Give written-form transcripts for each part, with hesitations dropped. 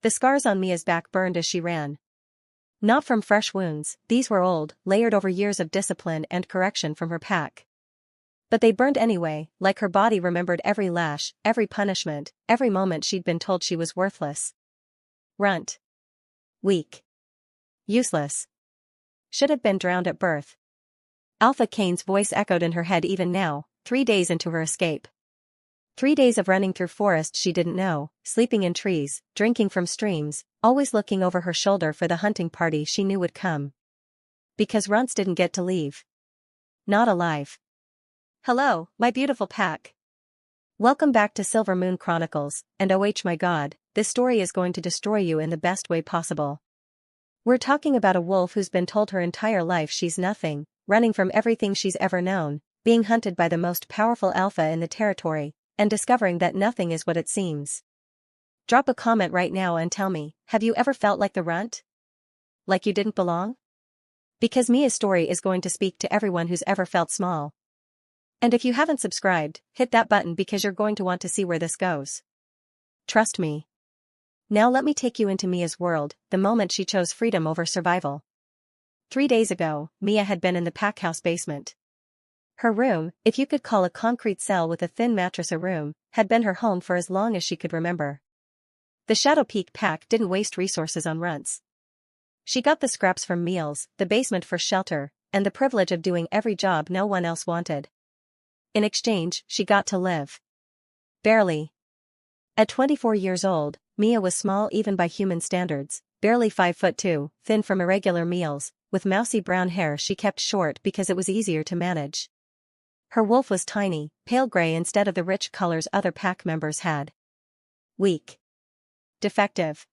The scars on Mia's back burned as she ran. Not from fresh wounds, these were old, layered over years of discipline and correction from her pack. But they burned anyway, like her body remembered every lash, every punishment, every moment she'd been told she was worthless. Runt. Weak. Useless. Should have been drowned at birth. Alpha Kane's voice echoed in her head even now, 3 days into her escape. 3 days of running through forests she didn't know, sleeping in trees, drinking from streams, always looking over her shoulder for the hunting party she knew would come. Because runts didn't get to leave. Not alive. Hello, my beautiful pack. Welcome back to Silver Moon Chronicles, and oh my god, this story is going to destroy you in the best way possible. We're talking about a wolf who's been told her entire life she's nothing, running from everything she's ever known, being hunted by the most powerful alpha in the territory, and discovering that nothing is what it seems. Drop a comment right now and tell me, have you ever felt like the runt? Like you didn't belong? Because Mia's story is going to speak to everyone who's ever felt small. And if you haven't subscribed, hit that button because you're going to want to see where this goes. Trust me. Now let me take you into Mia's world, the moment she chose freedom over survival. 3 days ago, Mia had been in the pack house basement. Her room, if you could call a concrete cell with a thin mattress a room, had been her home for as long as she could remember. The Shadow Peak pack didn't waste resources on runts. She got the scraps from meals, the basement for shelter, and the privilege of doing every job no one else wanted. In exchange, she got to live. Barely. At 24 years old, Mia was small even by human standards, barely 5'2", thin from irregular meals, with mousy brown hair she kept short because it was easier to manage. Her wolf was tiny, pale gray instead of the rich colors other pack members had. Weak. Defective.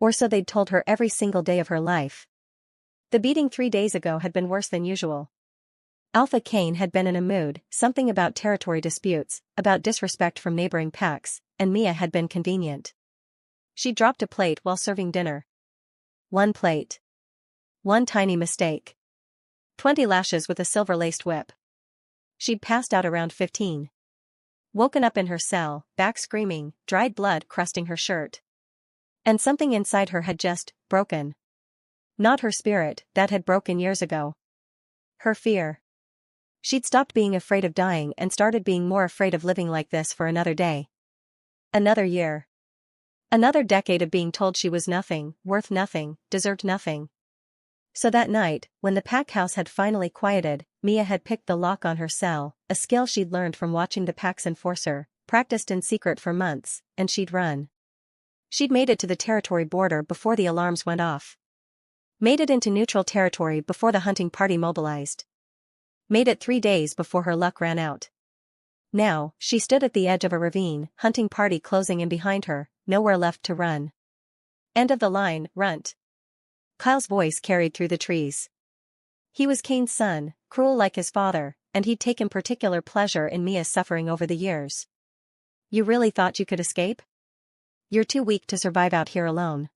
Or so they'd told her every single day of her life. The beating 3 days ago had been worse than usual. Alpha Kane had been in a mood, something about territory disputes, about disrespect from neighboring packs, and Mia had been convenient. She dropped a plate while serving dinner. 1 plate. 1 tiny mistake. 20 lashes with a silver-laced whip. She'd passed out around 15. Woken up in her cell, back screaming, dried blood crusting her shirt. And something inside her had just broken. Not her spirit, that had broken years ago. Her fear. She'd stopped being afraid of dying and started being more afraid of living like this for another day. Another year. Another decade of being told she was nothing, worth nothing, deserved nothing. So that night, when the pack house had finally quieted, Mia had picked the lock on her cell, a skill she'd learned from watching the pack's enforcer, practiced in secret for months, and she'd run. She'd made it to the territory border before the alarms went off. Made it into neutral territory before the hunting party mobilized. Made it 3 days before her luck ran out. Now, she stood at the edge of a ravine, hunting party closing in behind her, nowhere left to run. End of the line, runt. Kyle's voice carried through the trees. He was Kane's son, cruel like his father, and he'd taken particular pleasure in Mia's suffering over the years. You really thought you could escape? You're too weak to survive out here alone.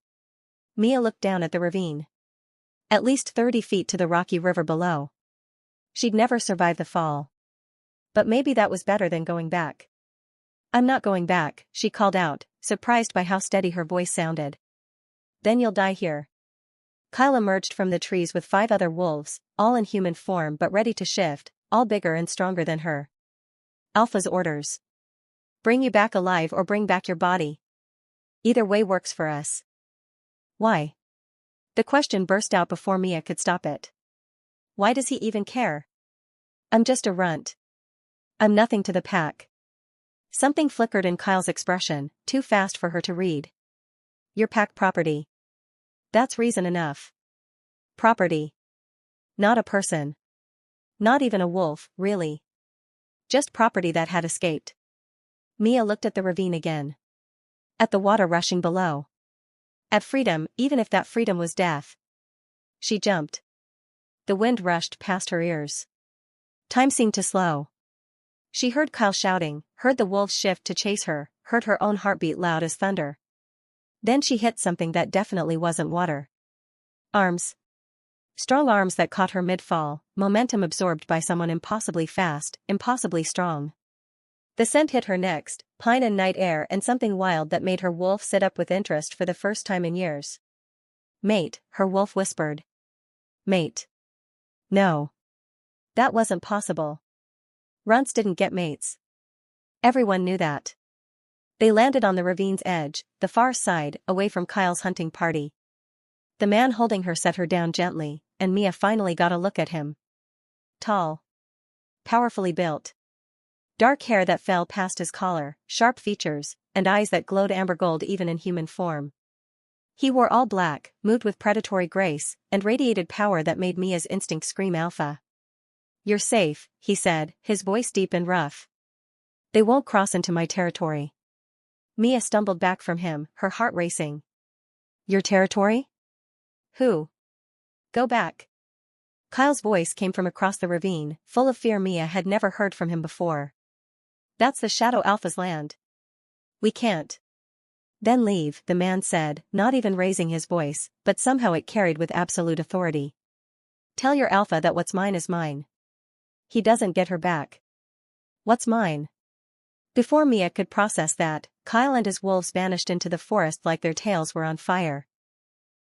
Mia looked down at the ravine. At least 30 feet to the rocky river below. She'd never survive the fall. But maybe that was better than going back. I'm not going back, she called out, surprised by how steady her voice sounded. Then you'll die here. Kyle emerged from the trees with 5 other wolves, all in human form but ready to shift, all bigger and stronger than her. Alpha's orders. Bring you back alive or bring back your body. Either way works for us. Why? The question burst out before Mia could stop it. Why does he even care? I'm just a runt. I'm nothing to the pack. Something flickered in Kyle's expression, too fast for her to read. Your pack property. That's reason enough. Property. Not a person. Not even a wolf, really. Just property that had escaped. Mia looked at the ravine again. At the water rushing below. At freedom, even if that freedom was death. She jumped. The wind rushed past her ears. Time seemed to slow. She heard Kyle shouting, heard the wolves shift to chase her, heard her own heartbeat loud as thunder. Then she hit something that definitely wasn't water. Arms. Strong arms that caught her mid-fall, momentum absorbed by someone impossibly fast, impossibly strong. The scent hit her next, pine and night air and something wild that made her wolf sit up with interest for the first time in years. Mate, her wolf whispered. Mate. No. That wasn't possible. Runts didn't get mates. Everyone knew that. They landed on the ravine's edge, the far side, away from Kyle's hunting party. The man holding her set her down gently, and Mia finally got a look at him. Tall. Powerfully built. Dark hair that fell past his collar, sharp features, and eyes that glowed amber gold even in human form. He wore all black, moved with predatory grace, and radiated power that made Mia's instinct scream alpha. You're safe, he said, his voice deep and rough. They won't cross into my territory. Mia stumbled back from him, her heart racing. Your territory? Who? Go back. Kyle's voice came from across the ravine, full of fear. Mia had never heard from him before. That's the Shadow Alpha's land. We can't. Then leave, the man said, not even raising his voice, but somehow it carried with absolute authority. Tell your alpha that what's mine is mine. He doesn't get her back. What's mine? Before Mia could process that, Kyle and his wolves vanished into the forest like their tails were on fire.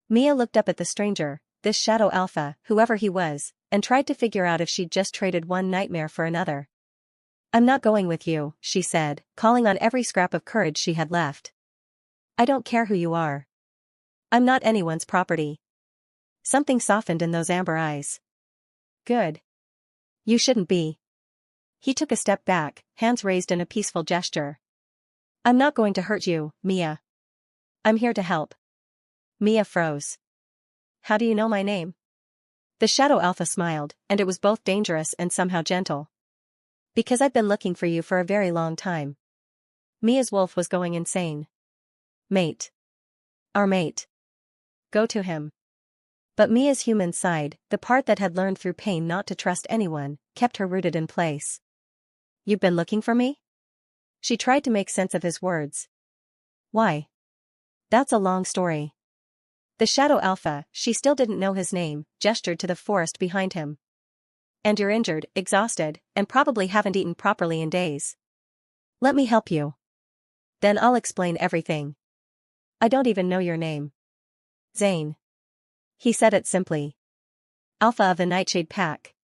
Mia looked up at the stranger, this Shadow Alpha, whoever he was, and tried to figure out if she'd just traded one nightmare for another. I'm not going with you, she said, calling on every scrap of courage she had left. I don't care who you are. I'm not anyone's property. Something softened in those amber eyes. Good. You shouldn't be. He took a step back, hands raised in a peaceful gesture. I'm not going to hurt you, Mia. I'm here to help. Mia froze. How do you know my name? The Shadow Alpha smiled, and it was both dangerous and somehow gentle. Because I've been looking for you for a very long time. Mia's wolf was going insane. Mate. Our mate. Go to him. But Mia's human side, the part that had learned through pain not to trust anyone, kept her rooted in place. You've been looking for me? She tried to make sense of his words. Why? That's a long story. The Shadow Alpha, she still didn't know his name, gestured to the forest behind him. And you're injured, exhausted, and probably haven't eaten properly in days. Let me help you. Then I'll explain everything. I don't even know your name. Zane. He said it simply. Alpha of the Nightshade Pack.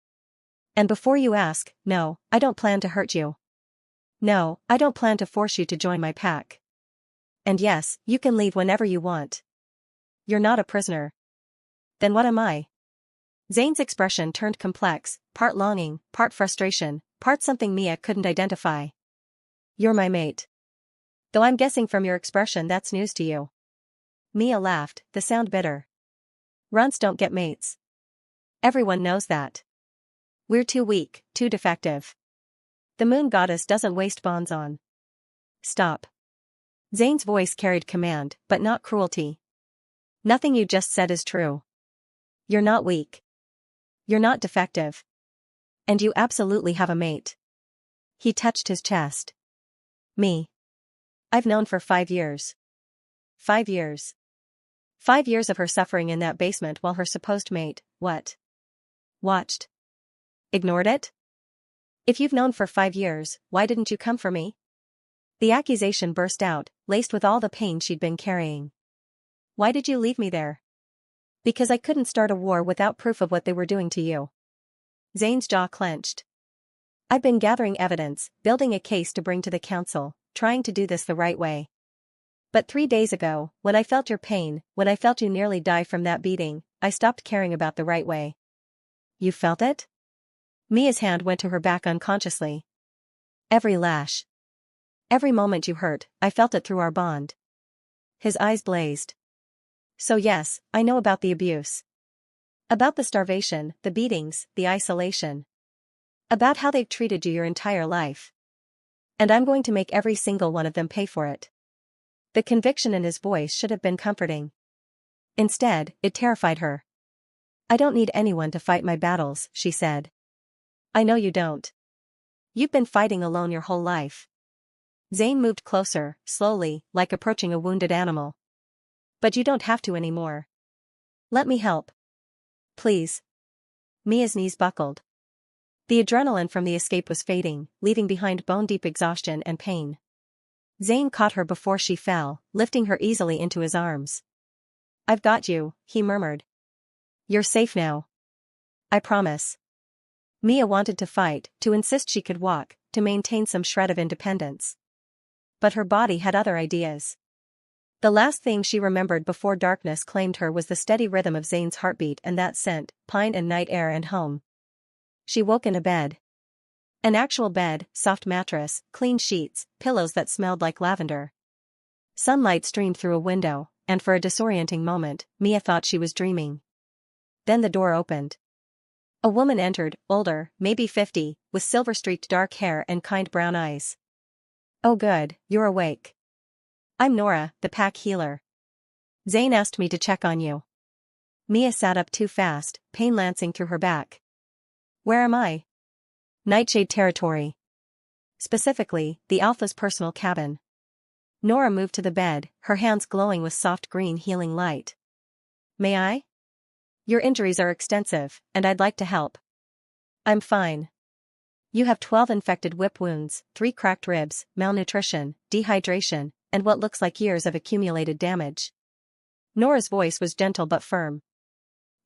And before you ask, no, I don't plan to hurt you. No, I don't plan to force you to join my pack. And yes, you can leave whenever you want. You're not a prisoner. Then what am I? Zane's expression turned complex, part longing, part frustration, part something Mia couldn't identify. You're my mate. Though I'm guessing from your expression that's news to you. Mia laughed, the sound bitter. Runts don't get mates. Everyone knows that. We're too weak, too defective. The moon goddess doesn't waste bonds on. Stop. Zane's voice carried command, but not cruelty. Nothing you just said is true. You're not weak. You're not defective. And you absolutely have a mate. He touched his chest. Me. I've known for 5 years. 5 years. 5 years of her suffering in that basement while her supposed mate, what? Watched. Ignored it? If you've known for 5 years, why didn't you come for me? The accusation burst out, laced with all the pain she'd been carrying. Why did you leave me there? Because I couldn't start a war without proof of what they were doing to you. Zane's jaw clenched. I've been gathering evidence, building a case to bring to the council, trying to do this the right way. But 3 days ago, when I felt your pain, when I felt you nearly die from that beating, I stopped caring about the right way. You felt it? Mia's hand went to her back unconsciously. Every lash. Every moment you hurt, I felt it through our bond. His eyes blazed. So yes, I know about the abuse. About the starvation, the beatings, the isolation. About how they've treated you your entire life. And I'm going to make every single one of them pay for it. The conviction in his voice should have been comforting. Instead, it terrified her. I don't need anyone to fight my battles, she said. I know you don't. You've been fighting alone your whole life. Zane moved closer, slowly, like approaching a wounded animal. But you don't have to anymore. Let me help. Please. Mia's knees buckled. The adrenaline from the escape was fading, leaving behind bone-deep exhaustion and pain. Zane caught her before she fell, lifting her easily into his arms. "I've got you," he murmured. "You're safe now. I promise." Mia wanted to fight, to insist she could walk, to maintain some shred of independence. But her body had other ideas. The last thing she remembered before darkness claimed her was the steady rhythm of Zane's heartbeat and that scent, pine and night air and home. She woke in a bed. An actual bed, soft mattress, clean sheets, pillows that smelled like lavender. Sunlight streamed through a window, and for a disorienting moment, Mia thought she was dreaming. Then the door opened. A woman entered, older, maybe 50, with silver-streaked dark hair and kind brown eyes. "Oh good, you're awake. I'm Nora, the pack healer. Zane asked me to check on you." Mia sat up too fast, pain lancing through her back. "Where am I?" "Nightshade territory. Specifically, the Alpha's personal cabin." Nora moved to the bed, her hands glowing with soft green healing light. "May I? Your injuries are extensive, and I'd like to help." "I'm fine. You have 12 infected whip wounds, 3 cracked ribs, malnutrition, dehydration, and what looks like years of accumulated damage." Nora's voice was gentle but firm.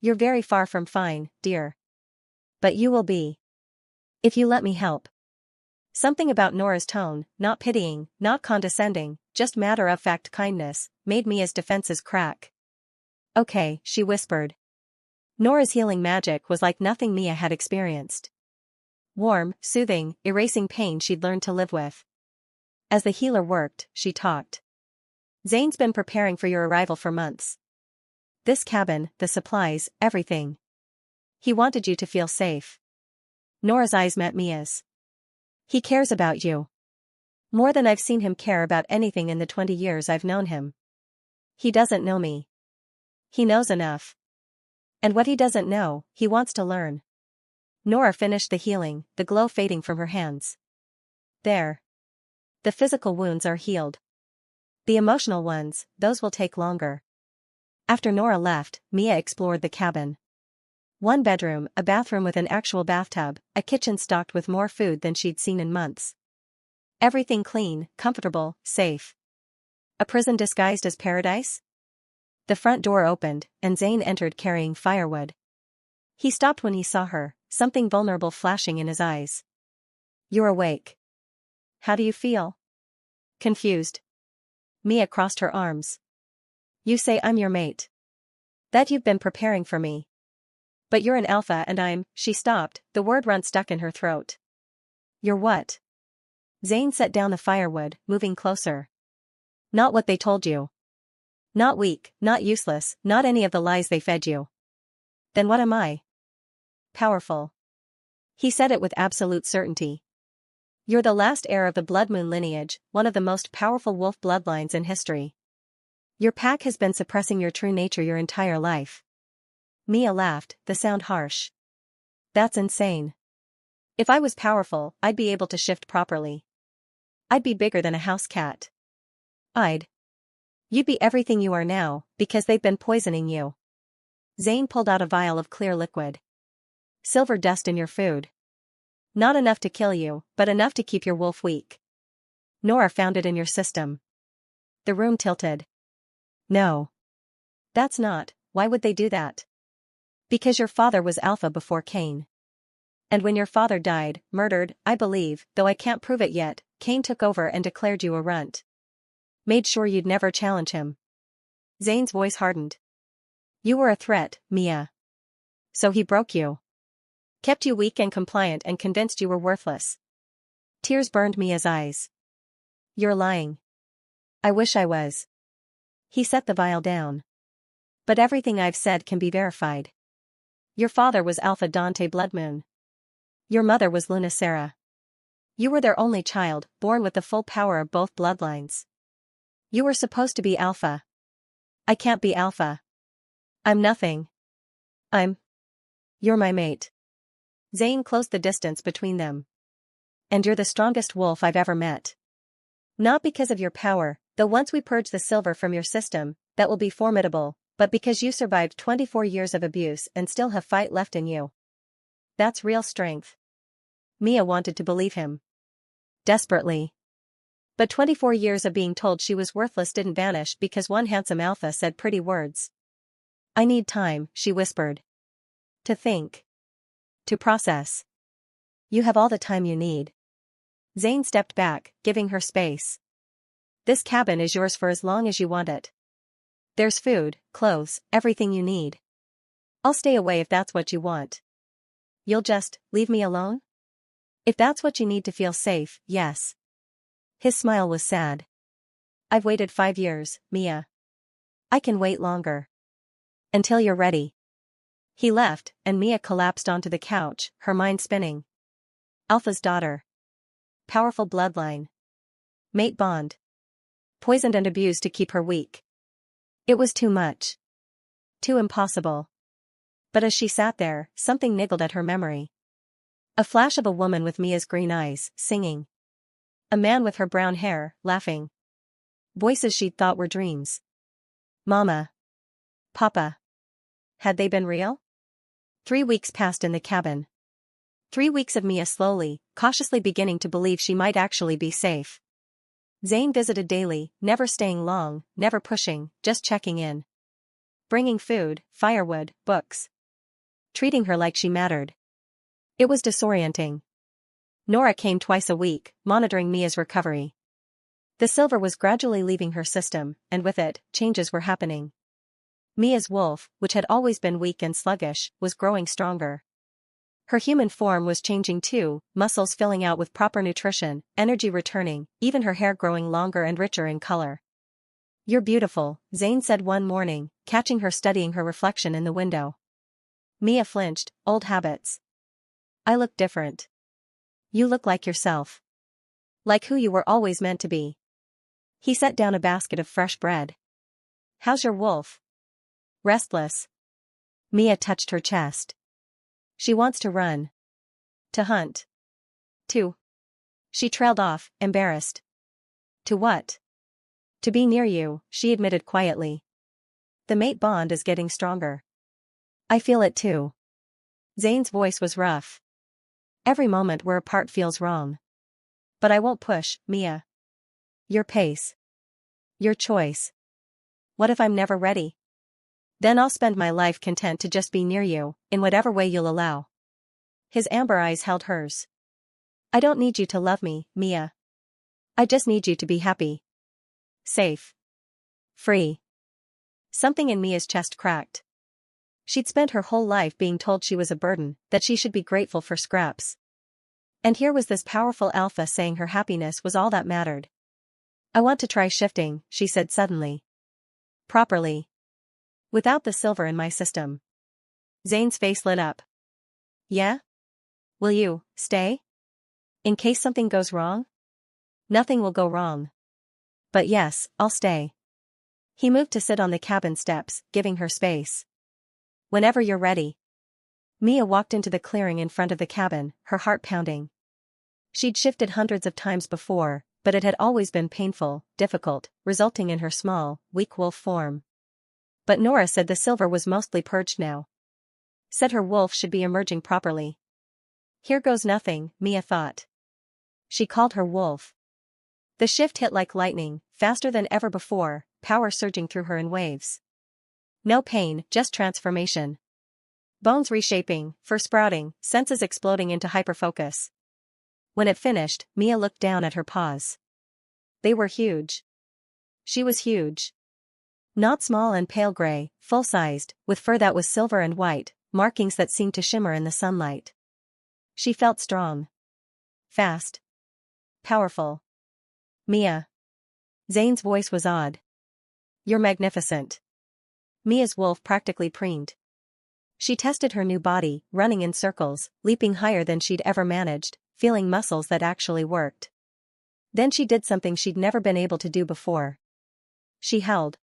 "You're very far from fine, dear. But you will be. If you let me help." Something about Nora's tone, not pitying, not condescending, just matter-of-fact kindness, made Mia's defenses crack. "Okay," she whispered. Nora's healing magic was like nothing Mia had experienced. Warm, soothing, erasing pain she'd learned to live with. As the healer worked, she talked. "Zane's been preparing for your arrival for months. This cabin, the supplies, everything. He wanted you to feel safe." Nora's eyes met Mia's. "He cares about you. More than I've seen him care about anything in the 20 years I've known him. He doesn't know me. He knows enough. And what he doesn't know, he wants to learn." Nora finished the healing, the glow fading from her hands. "There. The physical wounds are healed. The emotional ones, those will take longer." After Nora left, Mia explored the cabin. One bedroom, a bathroom with an actual bathtub, a kitchen stocked with more food than she'd seen in months. Everything clean, comfortable, safe. A prison disguised as paradise? The front door opened, and Zane entered carrying firewood. He stopped when he saw her, something vulnerable flashing in his eyes. "You're awake. How do you feel?" "Confused." Mia crossed her arms. "You say I'm your mate. That you've been preparing for me. But you're an alpha and I'm—" She stopped, the word runt stuck in her throat. "You're what?" Zane set down the firewood, moving closer. "Not what they told you. Not weak, not useless, not any of the lies they fed you." "Then what am I?" "Powerful." He said it with absolute certainty. "You're the last heir of the Blood Moon lineage, one of the most powerful wolf bloodlines in history. Your pack has been suppressing your true nature your entire life." Mia laughed, the sound harsh. "That's insane. If I was powerful, I'd be able to shift properly. I'd be bigger than a house cat. You'd be everything you are now, because they've been poisoning you." Zane pulled out a vial of clear liquid. "Silver dust in your food. Not enough to kill you, but enough to keep your wolf weak. Nora found it in your system." The room tilted. "No. That's not, why would they do that?" "Because your father was Alpha before Cain. And when your father died, murdered, I believe, though I can't prove it yet, Cain took over and declared you a runt. Made sure you'd never challenge him." Zane's voice hardened. "You were a threat, Mia. So he broke you. Kept you weak and compliant and convinced you were worthless." Tears burned Mia's eyes. "You're lying." "I wish I was." He set the vial down. "But everything I've said can be verified. Your father was Alpha Dante Bloodmoon. Your mother was Luna Sarah. You were their only child, born with the full power of both bloodlines. You were supposed to be Alpha. I can't be Alpha. I'm nothing. You're my mate." Zane closed the distance between them. "And you're the strongest wolf I've ever met. Not because of your power, though once we purge the silver from your system, that will be formidable, but because you survived 24 years of abuse and still have fight left in you. That's real strength. Mia wanted to believe him. Desperately. But 24 years of being told she was worthless didn't vanish because one handsome alpha said pretty words. "I need time," she whispered. "To think. To process." "You have all the time you need." Zane stepped back, giving her space. "This cabin is yours for as long as you want it. There's food, clothes, everything you need. I'll stay away if that's what you want. You'll just leave me alone?" "If that's what you need to feel safe, yes." His smile was sad. "I've waited 5 years, Mia. I can wait longer. Until you're ready." He left, and Mia collapsed onto the couch, her mind spinning. Alpha's daughter. Powerful bloodline. Mate bond. Poisoned and abused to keep her weak. It was too much. Too impossible. But as she sat there, something niggled at her memory. A flash of a woman with Mia's green eyes, singing. A man with her brown hair, laughing. Voices she'd thought were dreams. Mama. Papa. Had they been real? 3 weeks passed in the cabin. 3 weeks of Mia slowly, cautiously beginning to believe she might actually be safe. Zane visited daily, never staying long, never pushing, just checking in. Bringing food, firewood, books. Treating her like she mattered. It was disorienting. Nora came twice a week, monitoring Mia's recovery. The silver was gradually leaving her system, and with it, changes were happening. Mia's wolf, which had always been weak and sluggish, was growing stronger. Her human form was changing too, muscles filling out with proper nutrition, energy returning, even her hair growing longer and richer in color. "You're beautiful," Zane said one morning, catching her studying her reflection in the window. Mia flinched. "Old habits." "I look different." "You look like yourself. Like who you were always meant to be." He set down a basket of fresh bread. "How's your wolf?" "Restless." Mia touched her chest. "She wants to run. To hunt. To." She trailed off, embarrassed. "To what?" "To be near you," she admitted quietly. "The mate bond is getting stronger." "I feel it too." Zane's voice was rough. "Every moment we're apart feels wrong. But I won't push, Mia. Your pace. Your choice. What if I'm never ready? Then I'll spend my life content to just be near you, in whatever way you'll allow." His amber eyes held hers. "I don't need you to love me, Mia. I just need you to be happy. Safe. Free." Something in Mia's chest cracked. She'd spent her whole life being told she was a burden, that she should be grateful for scraps. And here was this powerful alpha saying her happiness was all that mattered. "I want to try shifting," she said suddenly. "Properly. Without the silver in my system." Zane's face lit up. "Yeah? Will you stay? In case something goes wrong?" "Nothing will go wrong. But yes, I'll stay." He moved to sit on the cabin steps, giving her space. "Whenever you're ready." Mia walked into the clearing in front of the cabin, her heart pounding. She'd shifted hundreds of times before, but it had always been painful, difficult, resulting in her small, weak wolf form. But Nora said the silver was mostly purged now. Said her wolf should be emerging properly. Here goes nothing, Mia thought. She called her wolf. The shift hit like lightning, faster than ever before, power surging through her in waves. No pain, just transformation. Bones reshaping, fur sprouting, senses exploding into hyperfocus. When it finished, Mia looked down at her paws. They were huge. She was huge. Not small and pale gray, full-sized, with fur that was silver and white, markings that seemed to shimmer in the sunlight. She felt strong. Fast. Powerful. "Mia." Zane's voice was odd. "You're magnificent." Mia's wolf practically preened. She tested her new body, running in circles, leaping higher than she'd ever managed, feeling muscles that actually worked. Then she did something she'd never been able to do before. She held.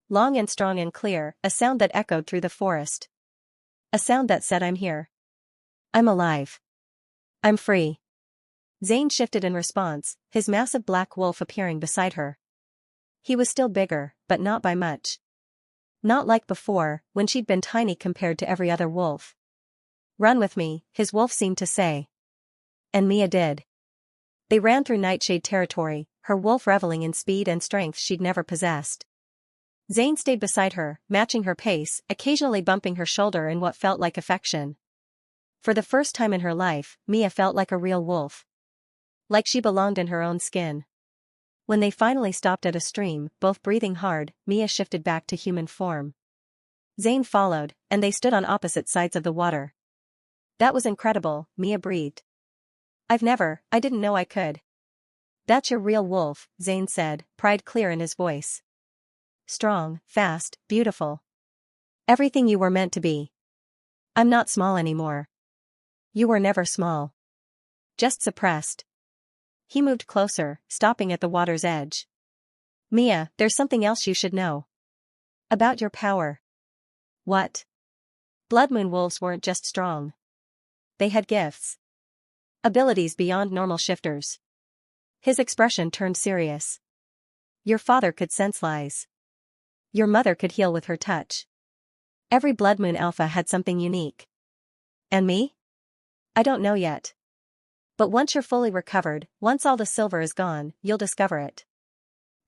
Long and strong and clear, a sound that echoed through the forest. A sound that said, "I'm here. I'm alive. I'm free." Zane shifted in response, his massive black wolf appearing beside her. He was still bigger, but not by much. Not like before, when she'd been tiny compared to every other wolf. "Run with me," his wolf seemed to say. And Mia did. They ran through Nightshade territory, her wolf reveling in speed and strength she'd never possessed. Zane stayed beside her, matching her pace, occasionally bumping her shoulder in what felt like affection. For the first time in her life, Mia felt like a real wolf. Like she belonged in her own skin. When they finally stopped at a stream, both breathing hard, Mia shifted back to human form. Zane followed, and they stood on opposite sides of the water. That was incredible, Mia breathed. I didn't know I could. That's your real wolf, Zane said, pride clear in his voice. Strong, fast, beautiful. Everything you were meant to be. I'm not small anymore. You were never small. Just suppressed. He moved closer, stopping at the water's edge. Mia, there's something else you should know. About your power. What? Blood moon wolves weren't just strong. They had gifts. Abilities beyond normal shifters. His expression turned serious. Your father could sense lies. Your mother could heal with her touch. Every blood moon alpha had something unique. And me? I don't know yet. But once you're fully recovered, once all the silver is gone, you'll discover it.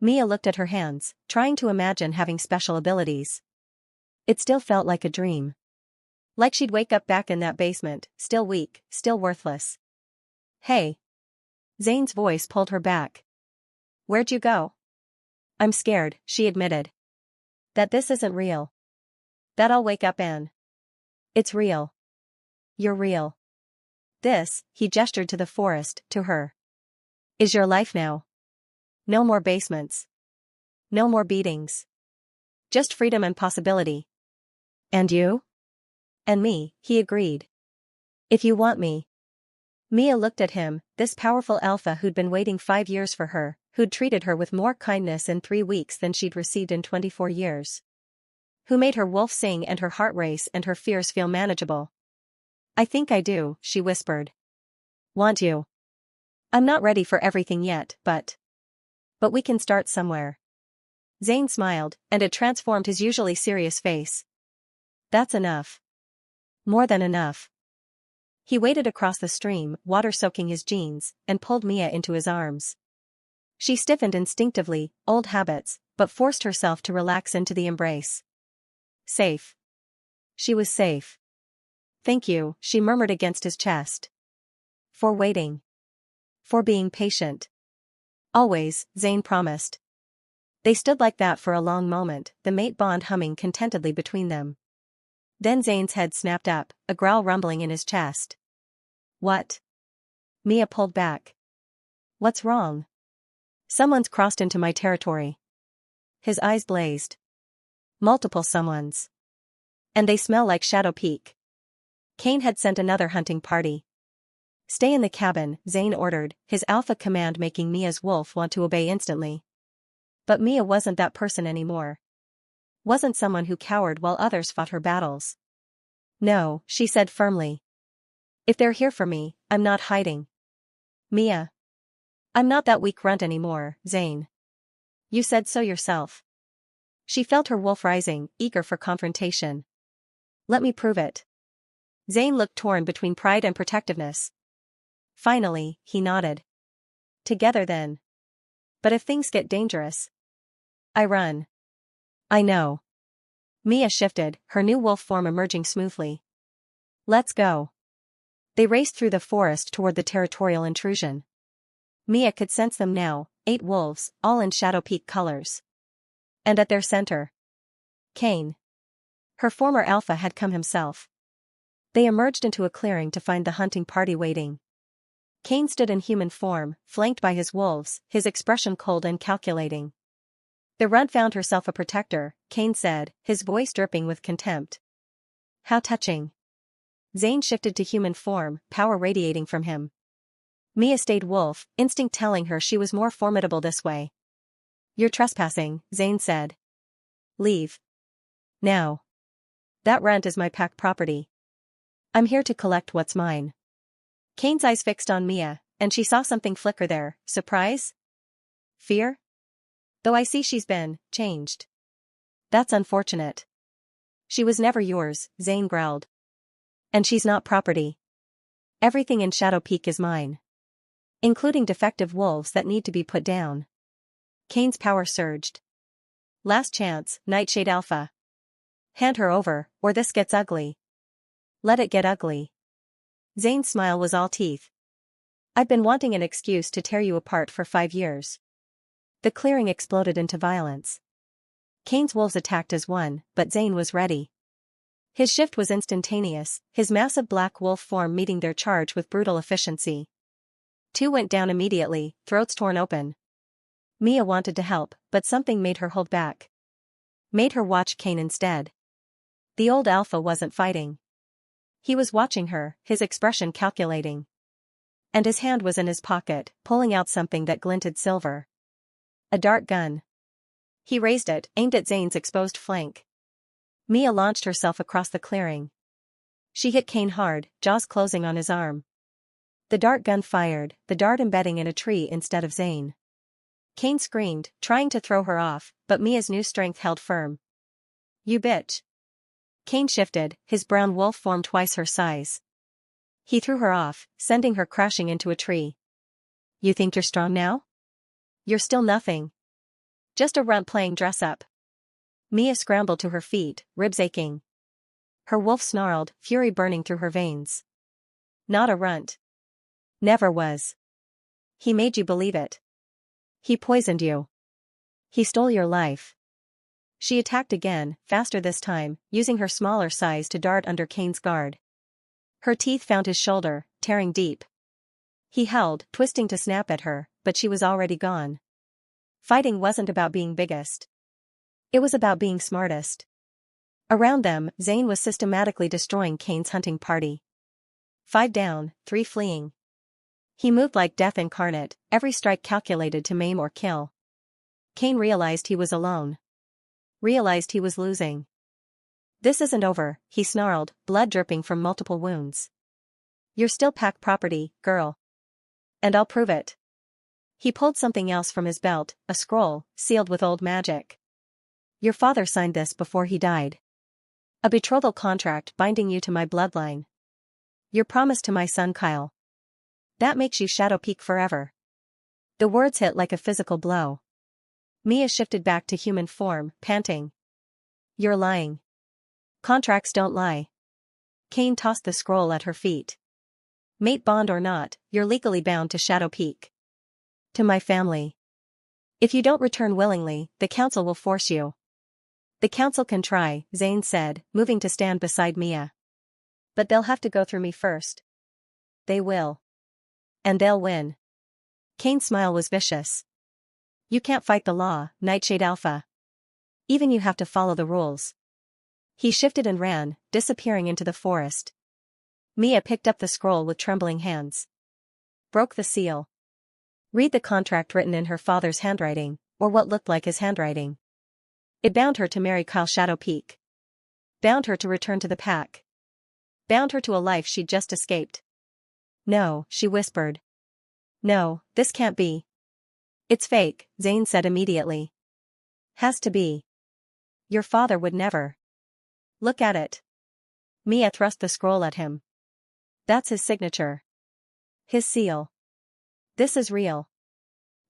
Mia looked at her hands, trying to imagine having special abilities. It still felt like a dream. Like she'd wake up back in that basement, still weak, still worthless. Hey. Zane's voice pulled her back. Where'd you go? I'm scared, she admitted. That this isn't real. That I'll wake up and. It's real. You're real. This, he gestured to the forest, to her. Is your life now. No more basements. No more beatings. Just freedom and possibility. And you? And me, he agreed. If you want me. Mia looked at him, this powerful alpha who'd been waiting 5 years for her, who'd treated her with more kindness in 3 weeks than she'd received in 24 years. Who made her wolf sing and her heart race and her fears feel manageable. I think I do, she whispered. Want you? I'm not ready for everything yet, but we can start somewhere. Zane smiled, and it transformed his usually serious face. That's enough. More than enough. He waded across the stream, water soaking his jeans, and pulled Mia into his arms. She stiffened instinctively, old habits, but forced herself to relax into the embrace. Safe. She was safe. Thank you, she murmured against his chest. For waiting. For being patient. Always, Zane promised. They stood like that for a long moment, the mate bond humming contentedly between them. Then Zane's head snapped up, a growl rumbling in his chest. What? Mia pulled back. What's wrong? Someone's crossed into my territory. His eyes blazed. Multiple someones. And they smell like Shadow Peak. Kane had sent another hunting party. Stay in the cabin, Zane ordered, his alpha command making Mia's wolf want to obey instantly. But Mia wasn't that person anymore. Wasn't someone who cowered while others fought her battles. No, she said firmly. If they're here for me, I'm not hiding. Mia. I'm not that weak runt anymore, Zane. You said so yourself. She felt her wolf rising, eager for confrontation. Let me prove it. Zane looked torn between pride and protectiveness. Finally, he nodded. Together then. But if things get dangerous. I run. I know. Mia shifted, her new wolf form emerging smoothly. Let's go. They raced through the forest toward the territorial intrusion. Mia could sense them now, 8 wolves, all in Shadow Peak colors. And at their center. Kane. Her former alpha had come himself. They emerged into a clearing to find the hunting party waiting. Kane stood in human form, flanked by his wolves, his expression cold and calculating. The runt found herself a protector, Kane said, his voice dripping with contempt. How touching. Zane shifted to human form, power radiating from him. Mia stayed wolf, instinct telling her she was more formidable this way. You're trespassing, Zane said. Leave. Now. That runt is my pack property. I'm here to collect what's mine. Kane's eyes fixed on Mia, and she saw something flicker there, surprise? Fear? Though I see she's been changed. That's unfortunate. She was never yours, Zane growled. And she's not property. Everything in Shadow Peak is mine. Including defective wolves that need to be put down. Kane's power surged. Last chance, Nightshade Alpha. Hand her over, or this gets ugly. Let it get ugly. Zane's smile was all teeth. I've been wanting an excuse to tear you apart for 5 years. The clearing exploded into violence. Kane's wolves attacked as one, but Zane was ready. His shift was instantaneous, his massive black wolf form meeting their charge with brutal efficiency. 2 went down immediately, throats torn open. Mia wanted to help, but something made her hold back. Made her watch Kane instead. The old alpha wasn't fighting. He was watching her, his expression calculating. And his hand was in his pocket, pulling out something that glinted silver. A dart gun. He raised it, aimed at Zane's exposed flank. Mia launched herself across the clearing. She hit Kane hard, jaws closing on his arm. The dart gun fired, the dart embedding in a tree instead of Zane. Kane screamed, trying to throw her off, but Mia's new strength held firm. You bitch. Kane shifted, his brown wolf form twice her size. He threw her off, sending her crashing into a tree. You think you're strong now? You're still nothing. Just a runt playing dress up. Mia scrambled to her feet, ribs aching. Her wolf snarled, fury burning through her veins. Not a runt. Never was. He made you believe it. He poisoned you. He stole your life. She attacked again, faster this time, using her smaller size to dart under Kane's guard. Her teeth found his shoulder, tearing deep. He held, twisting to snap at her, but she was already gone. Fighting wasn't about being biggest. It was about being smartest. Around them, Zane was systematically destroying Kane's hunting party. 5 down, 3 fleeing. He moved like death incarnate, every strike calculated to maim or kill. Kane realized he was alone. Realized he was losing. This isn't over, he snarled, blood dripping from multiple wounds. You're still pack property, girl. And I'll prove it. He pulled something else from his belt, a scroll, sealed with old magic. Your father signed this before he died. A betrothal contract binding you to my bloodline. Your promise to my son Kyle. That makes you Shadow Peak forever. The words hit like a physical blow. Mia shifted back to human form, panting. You're lying. Contracts don't lie. Kane tossed the scroll at her feet. Mate bond or not, you're legally bound to Shadow Peak. To my family. If you don't return willingly, the council will force you. The council can try, Zane said, moving to stand beside Mia. But they'll have to go through me first. They will. And they'll win. Kane's smile was vicious. You can't fight the law, Nightshade Alpha. Even you have to follow the rules. He shifted and ran, disappearing into the forest. Mia picked up the scroll with trembling hands. Broke the seal. Read the contract written in her father's handwriting, or what looked like his handwriting. It bound her to marry Kyle Shadow Peak. Bound her to return to the pack. Bound her to a life she'd just escaped. No, she whispered. No, this can't be. It's fake, Zane said immediately. Has to be. Your father would never. Look at it. Mia thrust the scroll at him. That's his signature. His seal. This is real.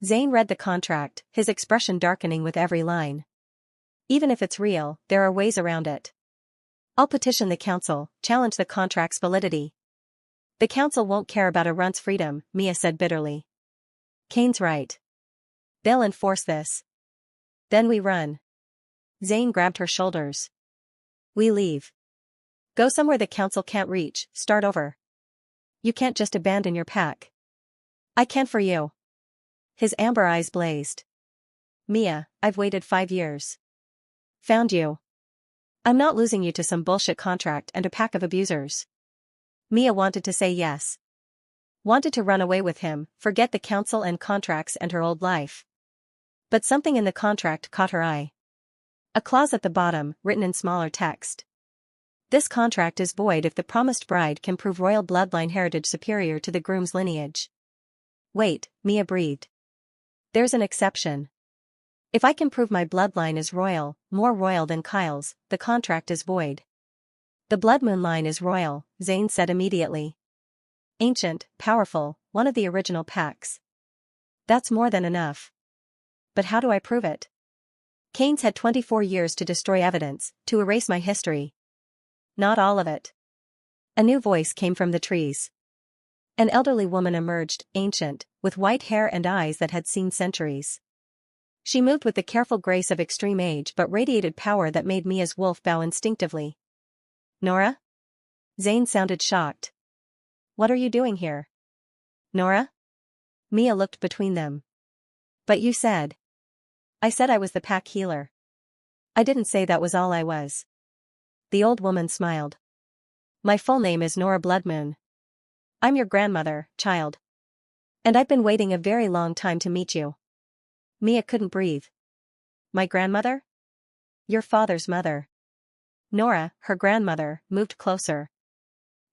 Zane read the contract, his expression darkening with every line. Even if it's real, there are ways around it. I'll petition the council, challenge the contract's validity. The council won't care about a runt's freedom, Mia said bitterly. Kane's right. They'll enforce this. Then we run. Zane grabbed her shoulders. We leave. Go somewhere the council can't reach, start over. You can't just abandon your pack. I can for you. His amber eyes blazed. Mia, I've waited 5 years. Found you. I'm not losing you to some bullshit contract and a pack of abusers. Mia wanted to say yes. Wanted to run away with him, forget the council and contracts and her old life. But something in the contract caught her eye. A clause at the bottom, written in smaller text. This contract is void if the promised bride can prove royal bloodline heritage superior to the groom's lineage. Wait, Mia breathed. There's an exception. If I can prove my bloodline is royal, more royal than Kyle's, the contract is void. The blood moon line is royal, Zane said immediately. Ancient, powerful, one of the original packs. That's more than enough. But how do I prove it? Kane's had 24 years to destroy evidence, to erase my history. Not all of it. A new voice came from the trees. An elderly woman emerged, ancient, with white hair and eyes that had seen centuries. She moved with the careful grace of extreme age but radiated power that made Mia's wolf bow instinctively. Nora? Zane sounded shocked. What are you doing here? Nora? Mia looked between them. But you said. I said I was the pack healer. I didn't say that was all I was. The old woman smiled. My full name is Nora Bloodmoon. I'm your grandmother, child. And I've been waiting a very long time to meet you. Mia couldn't breathe. My grandmother? Your father's mother. Nora, her grandmother, moved closer.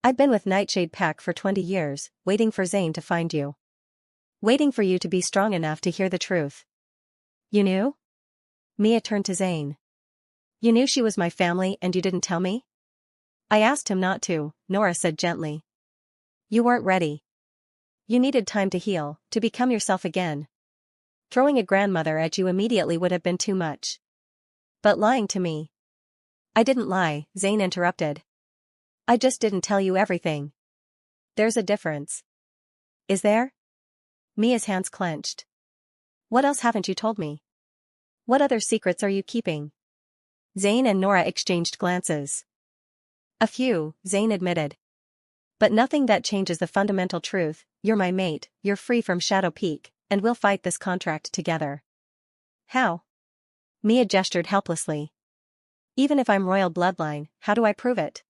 I've been with Nightshade Pack for 20 years, waiting for Zane to find you. Waiting for you to be strong enough to hear the truth. You knew? Mia turned to Zane. You knew she was my family and you didn't tell me? I asked him not to, Nora said gently. You weren't ready. You needed time to heal, to become yourself again. Throwing a grandmother at you immediately would have been too much. But lying to me. I didn't lie, Zane interrupted. I just didn't tell you everything. There's a difference. Is there? Mia's hands clenched. What else haven't you told me? What other secrets are you keeping? Zane and Nora exchanged glances. A few, Zane admitted. But nothing that changes the fundamental truth. You're my mate, you're free from Shadow Peak, and we'll fight this contract together. How? Mia gestured helplessly. Even if I'm royal bloodline, how do I prove it?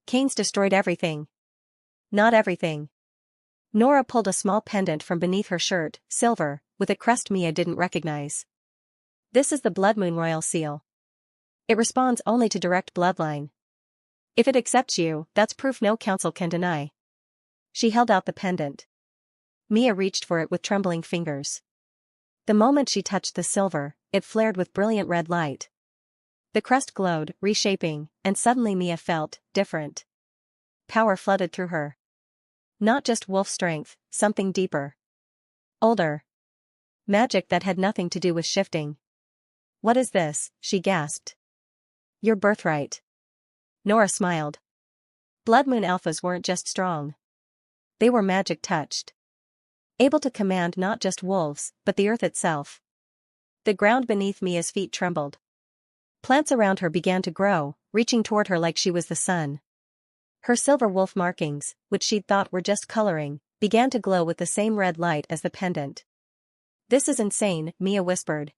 Kane's destroyed everything. Not everything. Nora pulled a small pendant from beneath her shirt, silver, with a crest Mia didn't recognize. This is the Bloodmoon Royal Seal. It responds only to direct bloodline. If it accepts you, that's proof no council can deny. She held out the pendant. Mia reached for it with trembling fingers. The moment she touched the silver, it flared with brilliant red light. The crest glowed, reshaping, and suddenly Mia felt different. Power flooded through her. Not just wolf strength, something deeper. Older. Magic that had nothing to do with shifting. What is this? She gasped. Your birthright. Nora smiled. Bloodmoon alphas weren't just strong. They were magic-touched. Able to command not just wolves, but the earth itself. The ground beneath Mia's feet trembled. Plants around her began to grow, reaching toward her like she was the sun. Her silver wolf markings, which she'd thought were just coloring, began to glow with the same red light as the pendant. This is insane, Mia whispered.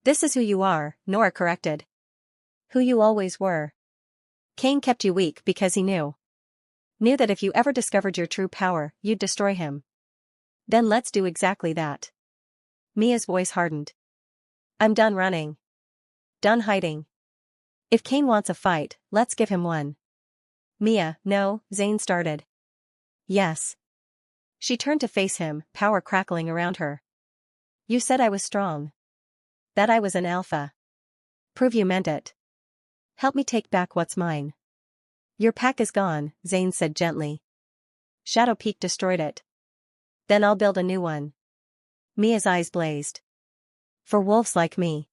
This is who you are, Nora corrected. Who you always were. Kane kept you weak because he knew. Knew that if you ever discovered your true power, you'd destroy him. Then let's do exactly that. Mia's voice hardened. I'm done running. Done hiding. If Kane wants a fight, let's give him one. Mia, no, Zane started. Yes. She turned to face him, power crackling around her. You said I was strong. That I was an alpha. Prove you meant it. Help me take back what's mine. Your pack is gone, Zane said gently. Shadow Peak destroyed it. Then I'll build a new one. Mia's eyes blazed. For wolves like me.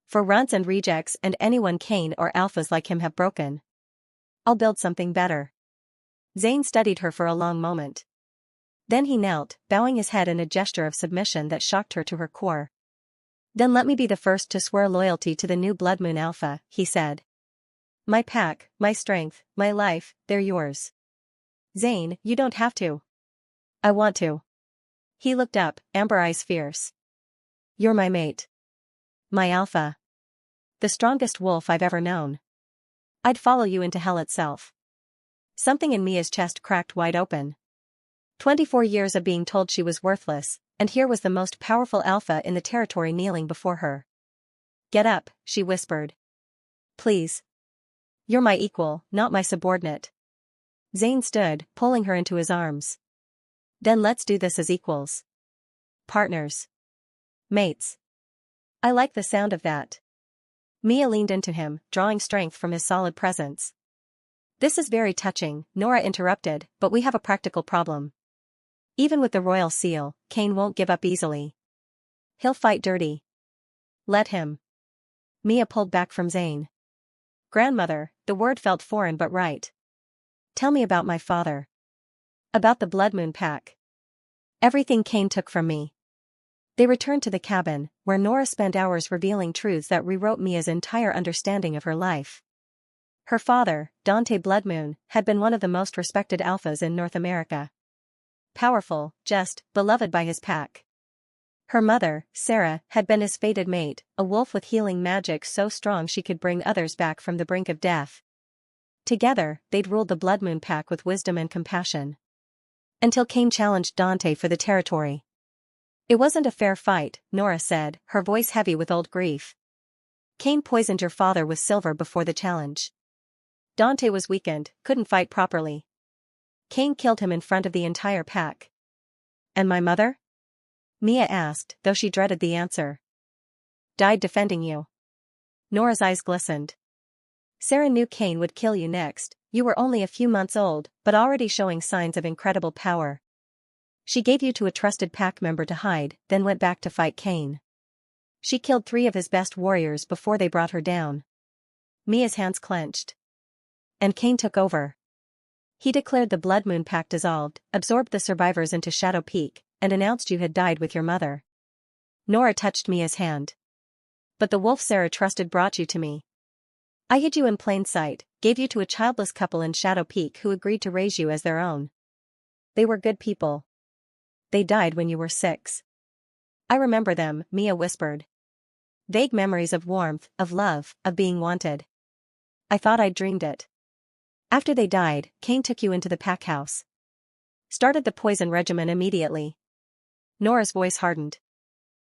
For runts and rejects and anyone Kane or alphas like him have broken. I'll build something better. Zane studied her for a long moment. Then he knelt, bowing his head in a gesture of submission that shocked her to her core. Then let me be the first to swear loyalty to the new Bloodmoon Alpha, he said. My pack, my strength, my life, they're yours. Zane, you don't have to. I want to. He looked up, amber eyes fierce. You're my mate. My alpha. The strongest wolf I've ever known. I'd follow you into hell itself. Something in Mia's chest cracked wide open. 24 years of being told she was worthless, and here was the most powerful alpha in the territory kneeling before her. Get up, she whispered. Please. You're my equal, not my subordinate. Zane stood, pulling her into his arms. Then let's do this as equals. Partners. Mates. I like the sound of that. Mia leaned into him, drawing strength from his solid presence. This is very touching, Nora interrupted, but we have a practical problem. Even with the royal seal, Kane won't give up easily. He'll fight dirty. Let him. Mia pulled back from Zane. Grandmother, the word felt foreign but right. Tell me about my father. About the Blood Moon pack. Everything Kane took from me. They returned to the cabin, where Nora spent hours revealing truths that rewrote Mia's entire understanding of her life. Her father, Dante Bloodmoon, had been one of the most respected alphas in North America. Powerful, just, beloved by his pack. Her mother, Sarah, had been his fated mate, a wolf with healing magic so strong she could bring others back from the brink of death. Together, they'd ruled the Bloodmoon pack with wisdom and compassion. Until Kane challenged Dante for the territory. It wasn't a fair fight, Nora said, her voice heavy with old grief. Kane poisoned your father with silver before the challenge. Dante was weakened, couldn't fight properly. Kane killed him in front of the entire pack. And my mother? Mia asked, though she dreaded the answer. Died defending you. Nora's eyes glistened. Sarah knew Kane would kill you next. You were only a few months old, but already showing signs of incredible power. She gave you to a trusted pack member to hide, then went back to fight Kane. She killed 3 of his best warriors before they brought her down. Mia's hands clenched. And Kane took over. He declared the Blood Moon pack dissolved, absorbed the survivors into Shadow Peak, and announced you had died with your mother. Nora touched Mia's hand. But the wolf Sarah trusted brought you to me. I hid you in plain sight, gave you to a childless couple in Shadow Peak who agreed to raise you as their own. They were good people. They died when you were 6. I remember them, Mia whispered. Vague memories of warmth, of love, of being wanted. I thought I'd dreamed it. After they died, Kane took you into the pack house. Started the poison regimen immediately. Nora's voice hardened.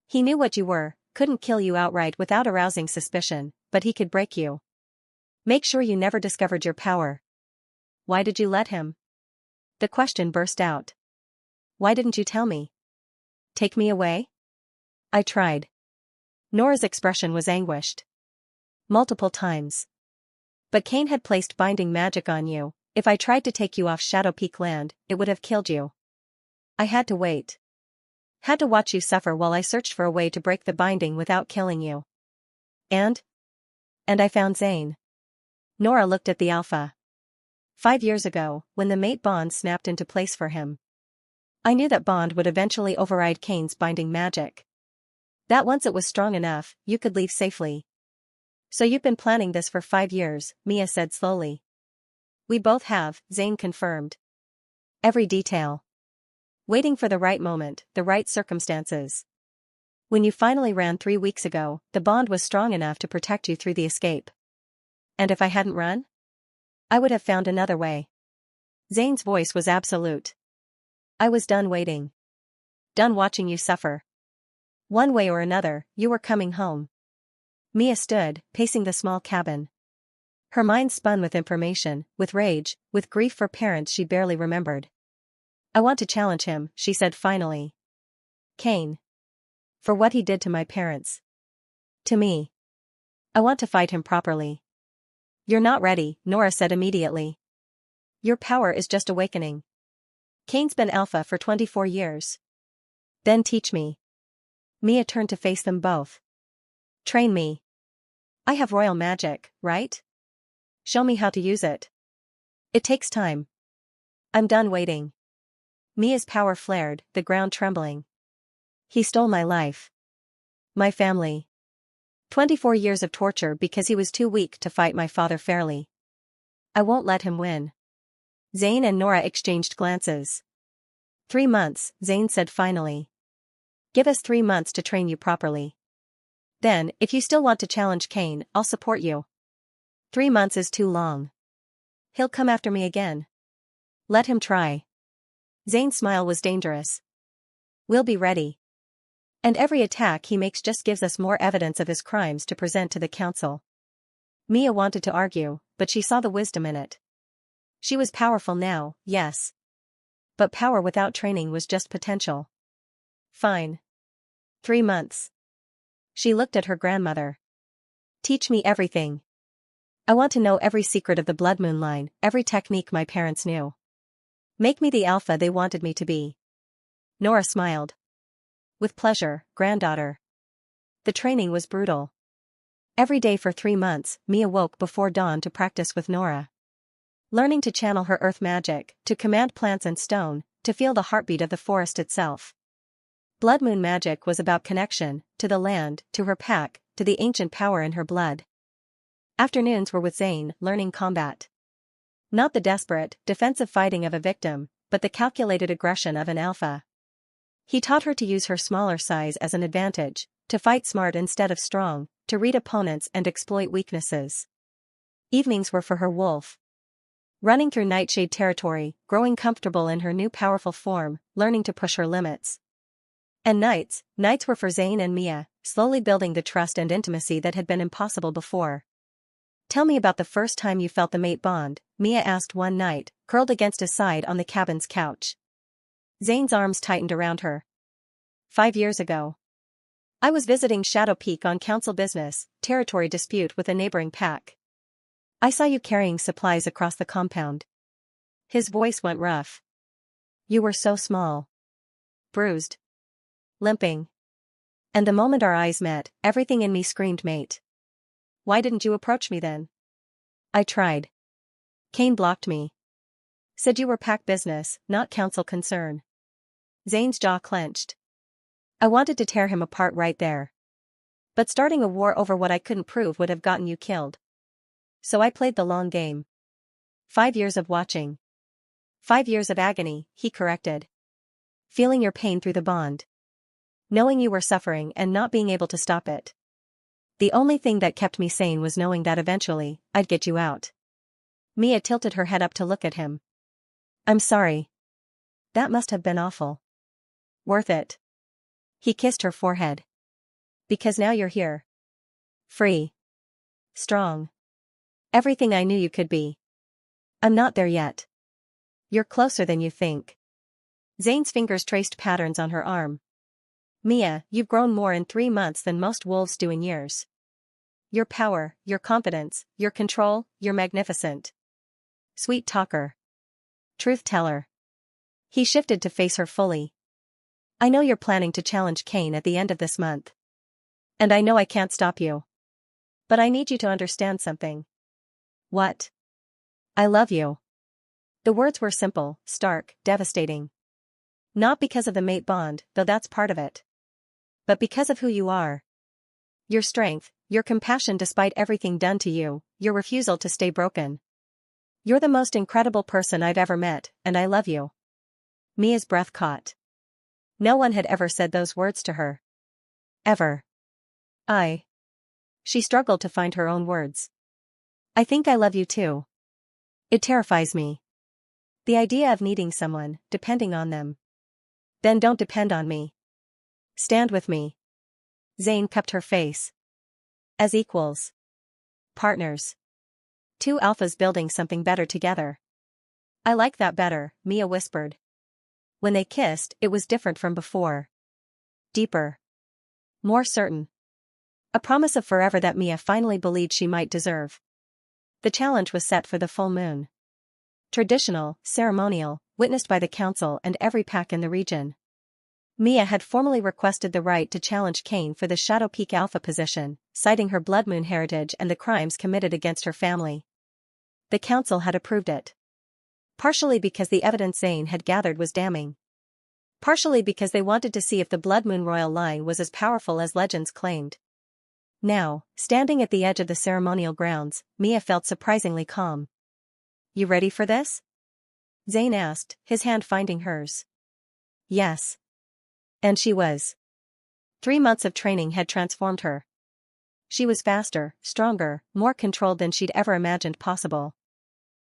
He knew what you were, couldn't kill you outright without arousing suspicion, but he could break you. Make sure you never discovered your power. Why did you let him? The question burst out. Why didn't you tell me? Take me away? I tried. Nora's expression was anguished. Multiple times. But Kane had placed binding magic on you. If I tried to take you off Shadow Peak land, it would have killed you. I had to wait. Had to watch you suffer while I searched for a way to break the binding without killing you. And I found Zane. Nora looked at the alpha. 5 years ago, when the mate bond snapped into place for him. I knew that bond would eventually override Kane's binding magic. That once it was strong enough, you could leave safely. So you've been planning this for 5 years, Mia said slowly. We both have, Zane confirmed. Every detail. Waiting for the right moment, the right circumstances. When you finally ran 3 weeks ago, the bond was strong enough to protect you through the escape. And if I hadn't run? I would have found another way. Zane's voice was absolute. I was done waiting. Done watching you suffer. One way or another, you were coming home. Mia stood, pacing the small cabin. Her mind spun with information, with rage, with grief for parents she barely remembered. I want to challenge him, she said finally. Kane. For what he did to my parents. To me. I want to fight him properly. You're not ready, Nora said immediately. Your power is just awakening. Kane's been alpha for 24 years. Then teach me. Mia turned to face them both. Train me. I have royal magic, right? Show me how to use it. It takes time. I'm done waiting. Mia's power flared, the ground trembling. He stole my life. My family. 24 years of torture because he was too weak to fight my father fairly. I won't let him win. Zane and Nora exchanged glances. 3 months, Zane said finally. Give us 3 months to train you properly. Then, if you still want to challenge Kane, I'll support you. 3 months is too long. He'll come after me again. Let him try. Zane's smile was dangerous. We'll be ready. And every attack he makes just gives us more evidence of his crimes to present to the council. Mia wanted to argue, but she saw the wisdom in it. She was powerful now, yes. But power without training was just potential. Fine. 3 months. She looked at her grandmother. Teach me everything. I want to know every secret of the blood moon line, every technique my parents knew. Make me the alpha they wanted me to be. Nora smiled. With pleasure, granddaughter. The training was brutal. Every day for 3 months, Mia woke before dawn to practice with Nora. Learning to channel her earth magic, to command plants and stone, to feel the heartbeat of the forest itself. Blood moon magic was about connection, to the land, to her pack, to the ancient power in her blood. Afternoons were with Zane, learning combat. Not the desperate, defensive fighting of a victim, but the calculated aggression of an alpha. He taught her to use her smaller size as an advantage, to fight smart instead of strong, to read opponents and exploit weaknesses. Evenings were for her wolf. Running through nightshade territory, growing comfortable in her new powerful form, learning to push her limits. And nights were for Zane and Mia, slowly building the trust and intimacy that had been impossible before. Tell me about the first time you felt the mate bond, Mia asked one night, curled against his side on the cabin's couch. Zane's arms tightened around her. 5 years ago. I was visiting Shadow Peak on council business, territory dispute with a neighboring pack. I saw you carrying supplies across the compound. His voice went rough. You were so small. Bruised. Limping. And the moment our eyes met, everything in me screamed mate. Why didn't you approach me then? I tried. Kane blocked me. Said you were pack business, not council concern. Zane's jaw clenched. I wanted to tear him apart right there. But starting a war over what I couldn't prove would have gotten you killed. So I played the long game. 5 years of watching. 5 years of agony, he corrected. Feeling your pain through the bond. Knowing you were suffering and not being able to stop it. The only thing that kept me sane was knowing that eventually, I'd get you out. Mia tilted her head up to look at him. I'm sorry. That must have been awful. Worth it. He kissed her forehead. Because now you're here. Free. Strong. Everything I knew you could be. I'm not there yet. You're closer than you think. Zane's fingers traced patterns on her arm. Mia, you've grown more in 3 months than most wolves do in years. Your power, your confidence, your control, you're magnificent. Sweet talker. Truth teller. He shifted to face her fully. I know you're planning to challenge Kane at the end of this month. And I know I can't stop you. But I need you to understand something. What? I love you. The words were simple, stark, devastating. Not because of the mate bond, though that's part of it. But because of who you are. Your strength, your compassion despite everything done to you, your refusal to stay broken. You're the most incredible person I've ever met, and I love you. Mia's breath caught. No one had ever said those words to her. Ever. She struggled to find her own words. I think I love you too. It terrifies me. The idea of needing someone, depending on them. Then don't depend on me. Stand with me. Zane cupped her face. As equals. Partners. 2 alphas building something better together. I like that better, Mia whispered. When they kissed, it was different from before. Deeper. More certain. A promise of forever that Mia finally believed she might deserve. The challenge was set for the full moon. Traditional, ceremonial, witnessed by the council and every pack in the region. Mia had formally requested the right to challenge Kane for the Shadow Peak Alpha position, citing her blood moon heritage and the crimes committed against her family. The council had approved it. Partially because the evidence Zane had gathered was damning. Partially because they wanted to see if the blood moon royal line was as powerful as legends claimed. Now, standing at the edge of the ceremonial grounds, Mia felt surprisingly calm. You ready for this? Zane asked, his hand finding hers. Yes. And she was. 3 months of training had transformed her. She was faster, stronger, more controlled than she'd ever imagined possible.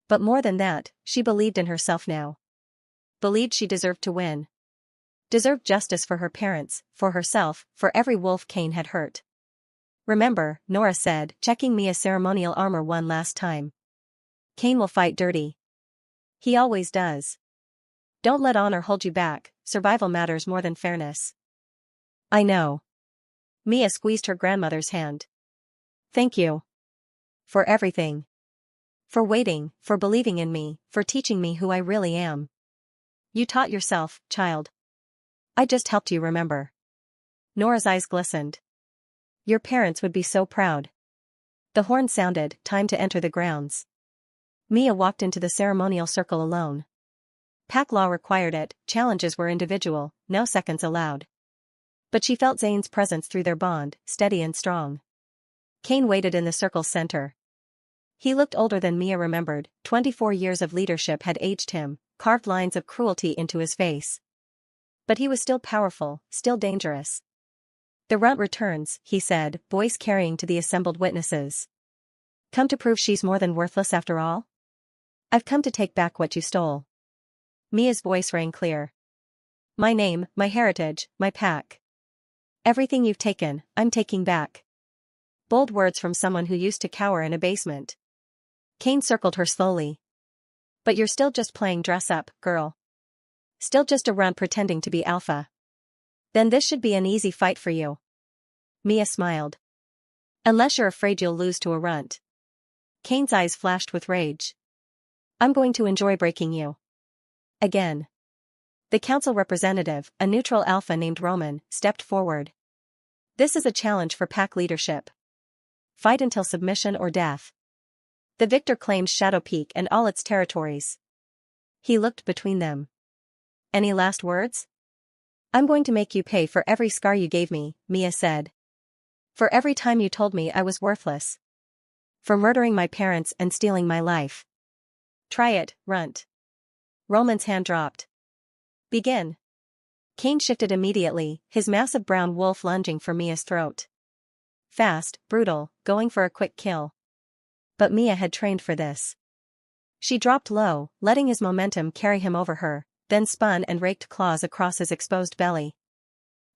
But more than that, she believed in herself now. Believed she deserved to win. Deserved justice for her parents, for herself, for every wolf Kane had hurt. Remember, Nora said, checking Mia's ceremonial armor one last time. Kane will fight dirty. He always does. Don't let honor hold you back, survival matters more than fairness. I know. Mia squeezed her grandmother's hand. Thank you. For everything. For waiting, for believing in me, for teaching me who I really am. You taught yourself, child. I just helped you remember. Nora's eyes glistened. Your parents would be so proud. The horn sounded, time to enter the grounds. Mia walked into the ceremonial circle alone. Pack law required it, challenges were individual, no seconds allowed. But she felt Zane's presence through their bond, steady and strong. Kane waited in the circle's center. He looked older than Mia remembered, 24 years of leadership had aged him, carved lines of cruelty into his face. But he was still powerful, still dangerous. The runt returns, he said, voice carrying to the assembled witnesses. Come to prove she's more than worthless after all? I've come to take back what you stole. Mia's voice rang clear. My name, my heritage, my pack. Everything you've taken, I'm taking back. Bold words from someone who used to cower in a basement. Kane circled her slowly. But you're still just playing dress-up, girl. Still just a runt pretending to be alpha. Then this should be an easy fight for you. Mia smiled. Unless you're afraid you'll lose to a runt. Kane's eyes flashed with rage. I'm going to enjoy breaking you. Again. The council representative, a neutral alpha named Roman, stepped forward. This is a challenge for pack leadership. Fight until submission or death. The victor claims Shadow Peak and all its territories. He looked between them. Any last words? I'm going to make you pay for every scar you gave me, Mia said. For every time you told me I was worthless. For murdering my parents and stealing my life. Try it, runt. Roman's hand dropped. Begin. Kane shifted immediately, his massive brown wolf lunging for Mia's throat. Fast, brutal, going for a quick kill. But Mia had trained for this. She dropped low, letting his momentum carry him over her, then spun and raked claws across his exposed belly.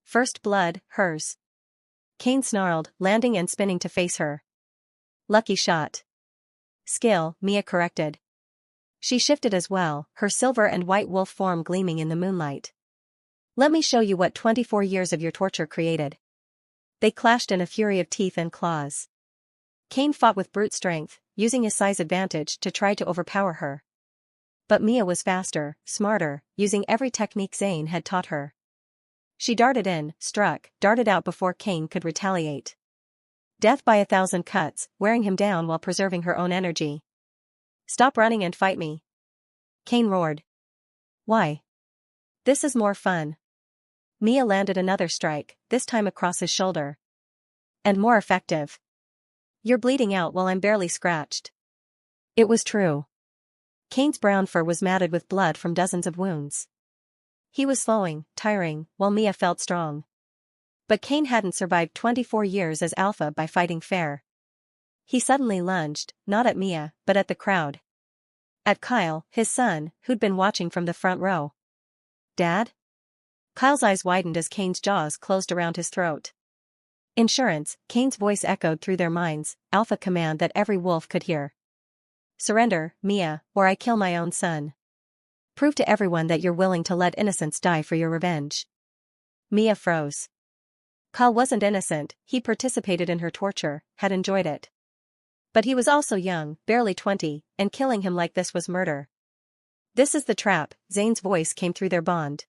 First blood, hers. Kane snarled, landing and spinning to face her. Lucky shot. Skill, Mia corrected. She shifted as well, her silver and white wolf form gleaming in the moonlight. Let me show you what 24 years of your torture created. They clashed in a fury of teeth and claws. Kane fought with brute strength, using his size advantage to try to overpower her. But Mia was faster, smarter, using every technique Zane had taught her. She darted in, struck, darted out before Kane could retaliate. Death by 1,000 cuts, wearing him down while preserving her own energy. Stop running and fight me. Kane roared. Why? This is more fun. Mia landed another strike, this time across his shoulder. And more effective. You're bleeding out while I'm barely scratched. It was true. Kane's brown fur was matted with blood from dozens of wounds. He was slowing, tiring, while Mia felt strong. But Kane hadn't survived 24 years as alpha by fighting fair. He suddenly lunged, not at Mia, but at the crowd. At Kyle, his son, who'd been watching from the front row. Dad? Kyle's eyes widened as Kane's jaws closed around his throat. Insurance, Kane's voice echoed through their minds, alpha command that every wolf could hear. Surrender, Mia, or I kill my own son. Prove to everyone that you're willing to let innocents die for your revenge. Mia froze. Kyle wasn't innocent, he participated in her torture, had enjoyed it. But he was also young, barely 20, and killing him like this was murder. This is the trap, Zane's voice came through their bond.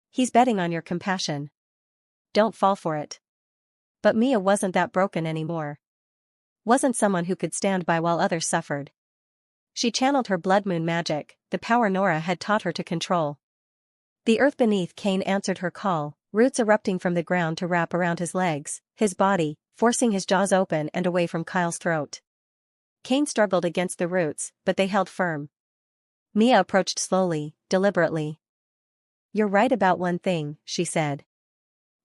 He's betting on your compassion. Don't fall for it. But Mia wasn't that broken anymore. Wasn't someone who could stand by while others suffered. She channeled her blood moon magic, the power Nora had taught her to control. The earth beneath Kane answered her call, roots erupting from the ground to wrap around his legs, his body, forcing his jaws open and away from Kyle's throat. Kane struggled against the roots, but they held firm. Mia approached slowly, deliberately. You're right about one thing, she said.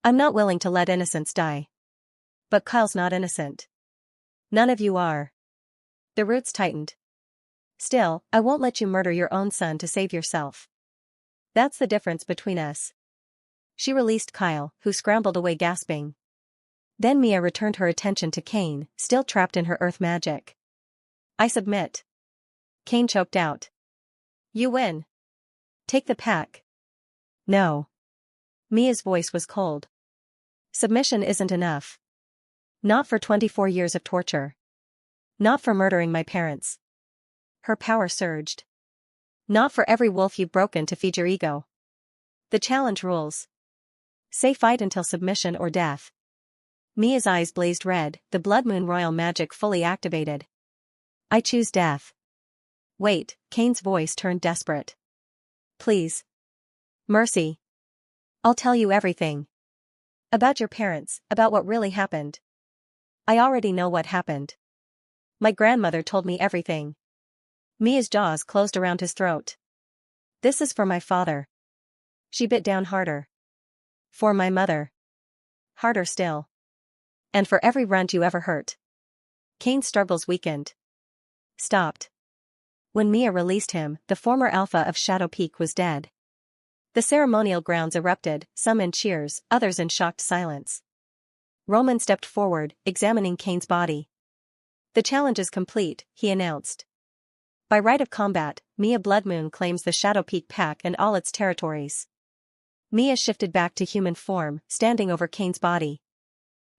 I'm not willing to let innocents die. But Kyle's not innocent. None of you are. The roots tightened. Still, I won't let you murder your own son to save yourself. That's the difference between us. She released Kyle, who scrambled away gasping. Then Mia returned her attention to Kane, still trapped in her earth magic. I submit. Kane choked out. You win. Take the pack. No. Mia's voice was cold. Submission isn't enough. Not for 24 years of torture. Not for murdering my parents. Her power surged. Not for every wolf you've broken to feed your ego. The challenge rules. Say fight until submission or death. Mia's eyes blazed red, the blood moon royal magic fully activated. I choose death. Wait, Kane's voice turned desperate. Please. Mercy. I'll tell you everything. About your parents, about what really happened. I already know what happened. My grandmother told me everything. Mia's jaws closed around his throat. This is for my father. She bit down harder. For my mother. Harder still. And for every runt you ever hurt. Kane's struggles weakened. Stopped. When Mia released him, the former alpha of Shadow Peak was dead. The ceremonial grounds erupted, some in cheers, others in shocked silence. Roman stepped forward, examining Kane's body. The challenge is complete, he announced. By right of combat, Mia Bloodmoon claims the Shadow Peak Pack and all its territories. Mia shifted back to human form, standing over Kane's body.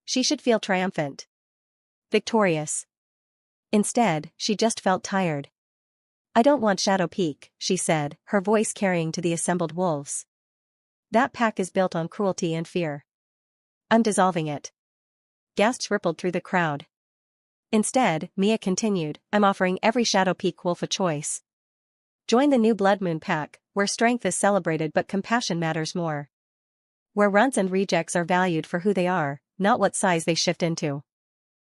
She should feel triumphant. Victorious. Instead, she just felt tired. I don't want Shadow Peak, she said, her voice carrying to the assembled wolves. That pack is built on cruelty and fear. I'm dissolving it. Gasps rippled through the crowd. Instead, Mia continued, I'm offering every Shadow Peak wolf a choice. Join the new Blood Moon Pack, where strength is celebrated but compassion matters more. Where runts and rejects are valued for who they are, not what size they shift into.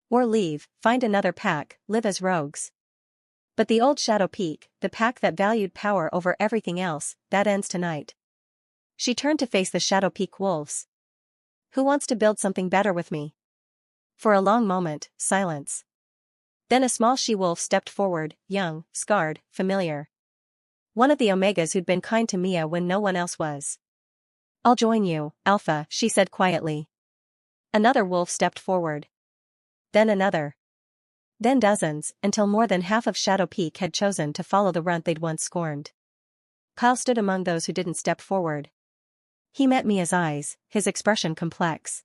Or leave, find another pack, live as rogues. But the old Shadow Peak, the pack that valued power over everything else, that ends tonight. She turned to face the Shadow Peak wolves. Who wants to build something better with me? For a long moment, silence. Then a small she-wolf stepped forward, young, scarred, familiar. One of the Omegas who'd been kind to Mia when no one else was. I'll join you, Alpha, she said quietly. Another wolf stepped forward. Then another. Then dozens, until more than half of Shadow Peak had chosen to follow the runt they'd once scorned. Kyle stood among those who didn't step forward. He met Mia's eyes, his expression complex.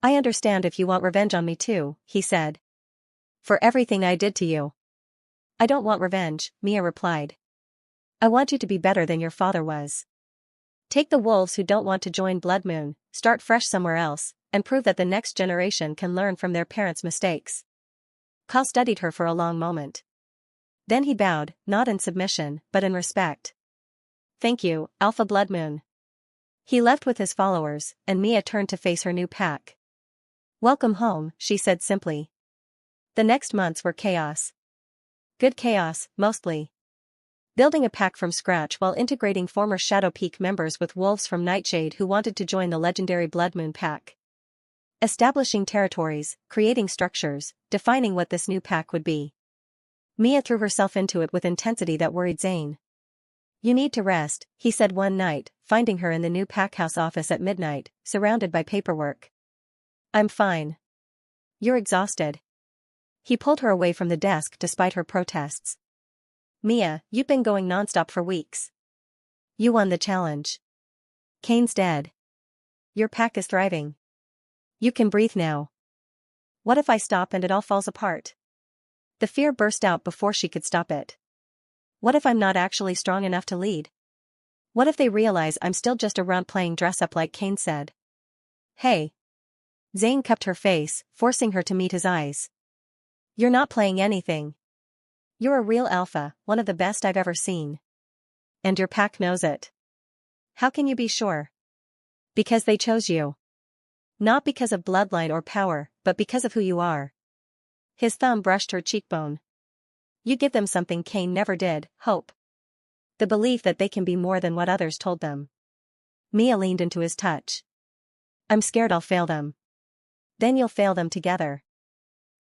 I understand if you want revenge on me too, he said. For everything I did to you. I don't want revenge, Mia replied. I want you to be better than your father was. Take the wolves who don't want to join Blood Moon, start fresh somewhere else, and prove that the next generation can learn from their parents' mistakes. Kyle studied her for a long moment. Then he bowed, not in submission, but in respect. Thank you, Alpha Blood Moon. He left with his followers, and Mia turned to face her new pack. Welcome home, she said simply. The next months were chaos. Good chaos, mostly. Building a pack from scratch while integrating former Shadow Peak members with wolves from Nightshade who wanted to join the legendary Blood Moon Pack. Establishing territories, creating structures, defining what this new pack would be. Mia threw herself into it with intensity that worried Zane. You need to rest, he said one night, finding her in the new packhouse office at midnight, surrounded by paperwork. I'm fine. You're exhausted. He pulled her away from the desk despite her protests. Mia, you've been going nonstop for weeks. You won the challenge. Kane's dead. Your pack is thriving. You can breathe now. What if I stop and it all falls apart? The fear burst out before she could stop it. What if I'm not actually strong enough to lead? What if they realize I'm still just a runt playing dress-up like Kane said? Hey. Zane cupped her face, forcing her to meet his eyes. You're not playing anything. You're a real alpha, one of the best I've ever seen. And your pack knows it. How can you be sure? Because they chose you. Not because of bloodline or power, but because of who you are. His thumb brushed her cheekbone. You give them something Kane never did, hope. The belief that they can be more than what others told them. Mia leaned into his touch. I'm scared I'll fail them. Then you'll fail them together.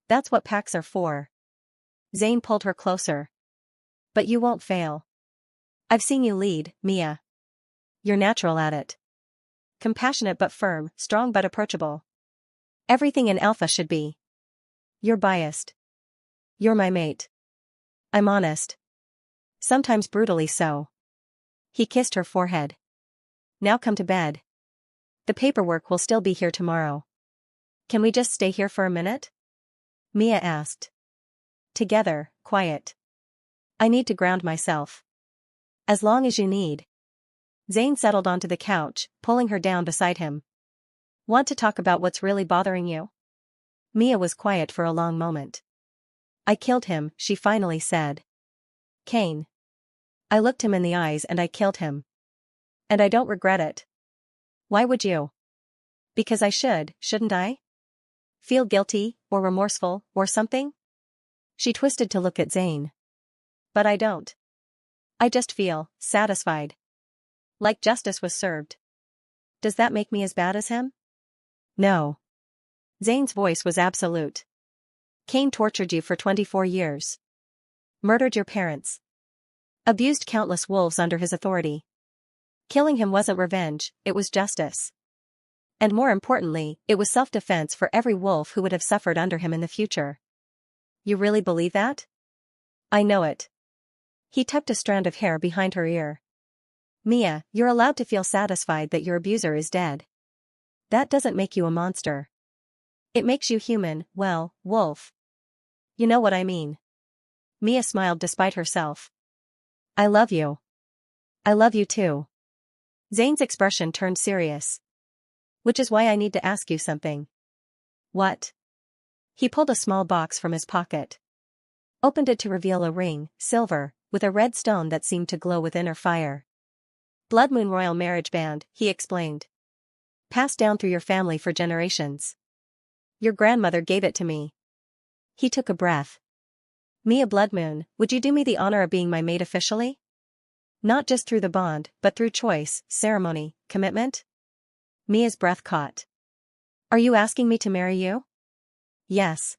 That's what packs are for. Zane pulled her closer. But you won't fail. I've seen you lead, Mia. You're natural at it. Compassionate but firm, strong but approachable. Everything an alpha should be. You're biased. You're my mate. I'm honest. Sometimes brutally so. He kissed her forehead. Now come to bed. The paperwork will still be here tomorrow. Can we just stay here for a minute? Mia asked. together, quiet. I need to ground myself. As long as you need. Zane settled onto the couch, pulling her down beside him. Want to talk about what's really bothering you? Mia was quiet for a long moment. I killed him, she finally said. Cain. I looked him in the eyes and I killed him. And I don't regret it. Why would you? Because I should, shouldn't I? Feel guilty, or remorseful, or something? She twisted to look at Zane. But I don't. I just feel satisfied. Like justice was served. Does that make me as bad as him? No. Zane's voice was absolute. Cain tortured you for 24 years. Murdered your parents. Abused countless wolves under his authority. Killing him wasn't revenge, it was justice. And more importantly, it was self-defense for every wolf who would have suffered under him in the future. You really believe that? I know it. He tucked a strand of hair behind her ear. Mia, you're allowed to feel satisfied that your abuser is dead. That doesn't make you a monster. It makes you human, well, wolf. You know what I mean. Mia smiled despite herself. I love you. I love you too. Zane's expression turned serious. Which is why I need to ask you something. What? He pulled a small box from his pocket. Opened it to reveal a ring, silver, with a red stone that seemed to glow with inner fire. Blood Moon Royal Marriage Band, he explained. Passed down through your family for generations. Your grandmother gave it to me. He took a breath. Mia Blood Moon, would you do me the honor of being my mate officially? Not just through the bond, but through choice, ceremony, commitment? Mia's breath caught. Are you asking me to marry you? Yes.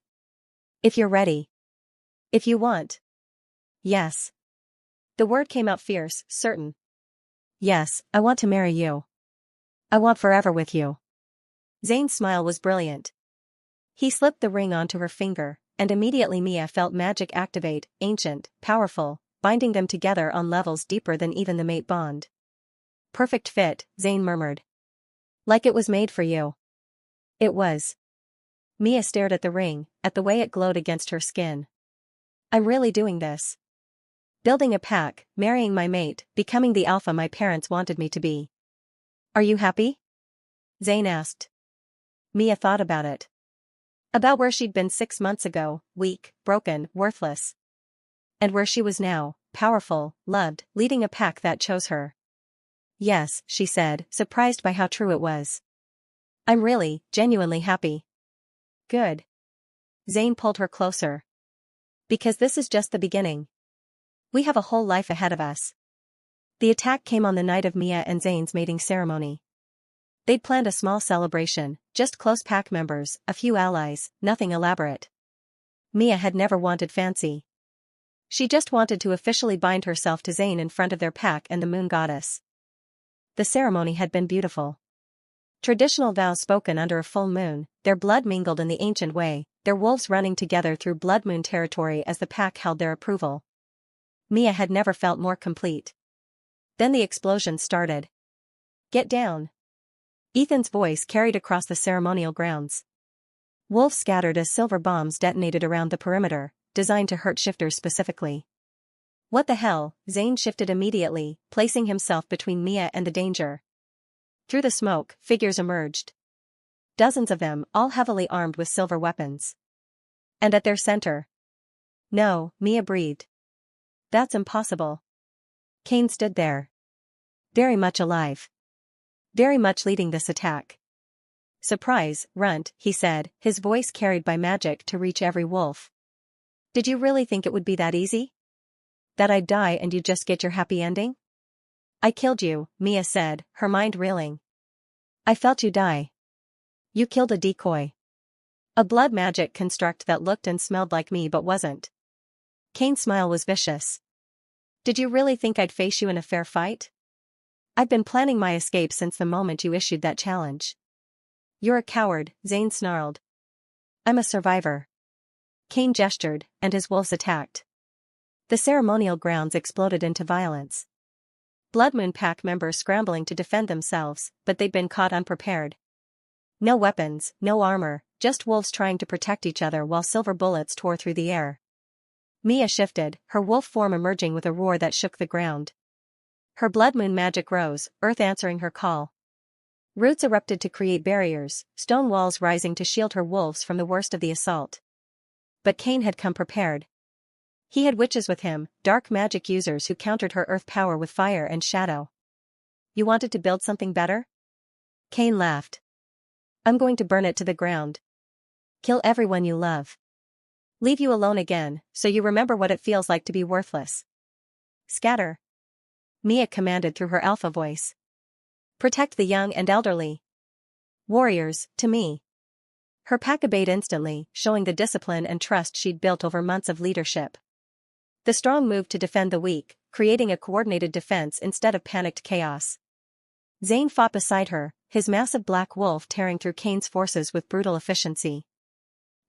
If you're ready. If you want. Yes. The word came out fierce, certain. Yes, I want to marry you. I want forever with you. Zane's smile was brilliant. He slipped the ring onto her finger, and immediately Mia felt magic activate, ancient, powerful, binding them together on levels deeper than even the mate bond. Perfect fit, Zane murmured. Like it was made for you. It was. Mia stared at the ring, at the way it glowed against her skin. I'm really doing this. Building a pack, marrying my mate, becoming the alpha my parents wanted me to be. Are you happy? Zane asked. Mia thought about it. About where she'd been 6 months ago, weak, broken, worthless. And where she was now, powerful, loved, leading a pack that chose her. Yes, she said, surprised by how true it was. I'm really, genuinely happy. Good. Zane pulled her closer. Because this is just the beginning. We have a whole life ahead of us. The attack came on the night of Mia and Zane's mating ceremony. They'd planned a small celebration, just close pack members, a few allies, nothing elaborate. Mia had never wanted fancy. She just wanted to officially bind herself to Zane in front of their pack and the moon goddess. The ceremony had been beautiful. Traditional vows spoken under a full moon, their blood mingled in the ancient way, their wolves running together through blood moon territory as the pack held their approval. Mia had never felt more complete. Then the explosion started. Get down. Ethan's voice carried across the ceremonial grounds. Wolves scattered as silver bombs detonated around the perimeter, designed to hurt shifters specifically. What the hell? Zane shifted immediately, placing himself between Mia and the danger. Through the smoke, figures emerged. Dozens of them, all heavily armed with silver weapons. And at their center. No, Mia breathed. That's impossible. Cain stood there. Very much alive. Very much leading this attack. Surprise, runt, he said, his voice carried by magic to reach every wolf. Did you really think it would be that easy? That I'd die and you'd just get your happy ending? I killed you, Mia said, her mind reeling. I felt you die. You killed a decoy. A blood magic construct that looked and smelled like me but wasn't. Cain's smile was vicious. Did you really think I'd face you in a fair fight? I've been planning my escape since the moment you issued that challenge. You're a coward, Zane snarled. I'm a survivor. Cain gestured, and his wolves attacked. The ceremonial grounds exploded into violence. Blood Moon Pack members scrambling to defend themselves, but they'd been caught unprepared. No weapons, no armor, just wolves trying to protect each other while silver bullets tore through the air. Mia shifted, her wolf form emerging with a roar that shook the ground. Her blood moon magic rose, earth answering her call. Roots erupted to create barriers, stone walls rising to shield her wolves from the worst of the assault. But Cain had come prepared. He had witches with him, dark magic users who countered her earth power with fire and shadow. You wanted to build something better? Cain laughed. I'm going to burn it to the ground. Kill everyone you love. Leave you alone again, so you remember what it feels like to be worthless. Scatter. Mia commanded through her alpha voice. Protect the young and elderly. Warriors, to me. Her pack obeyed instantly, showing the discipline and trust she'd built over months of leadership. The strong moved to defend the weak, creating a coordinated defense instead of panicked chaos. Zane fought beside her, his massive black wolf tearing through Cain's forces with brutal efficiency.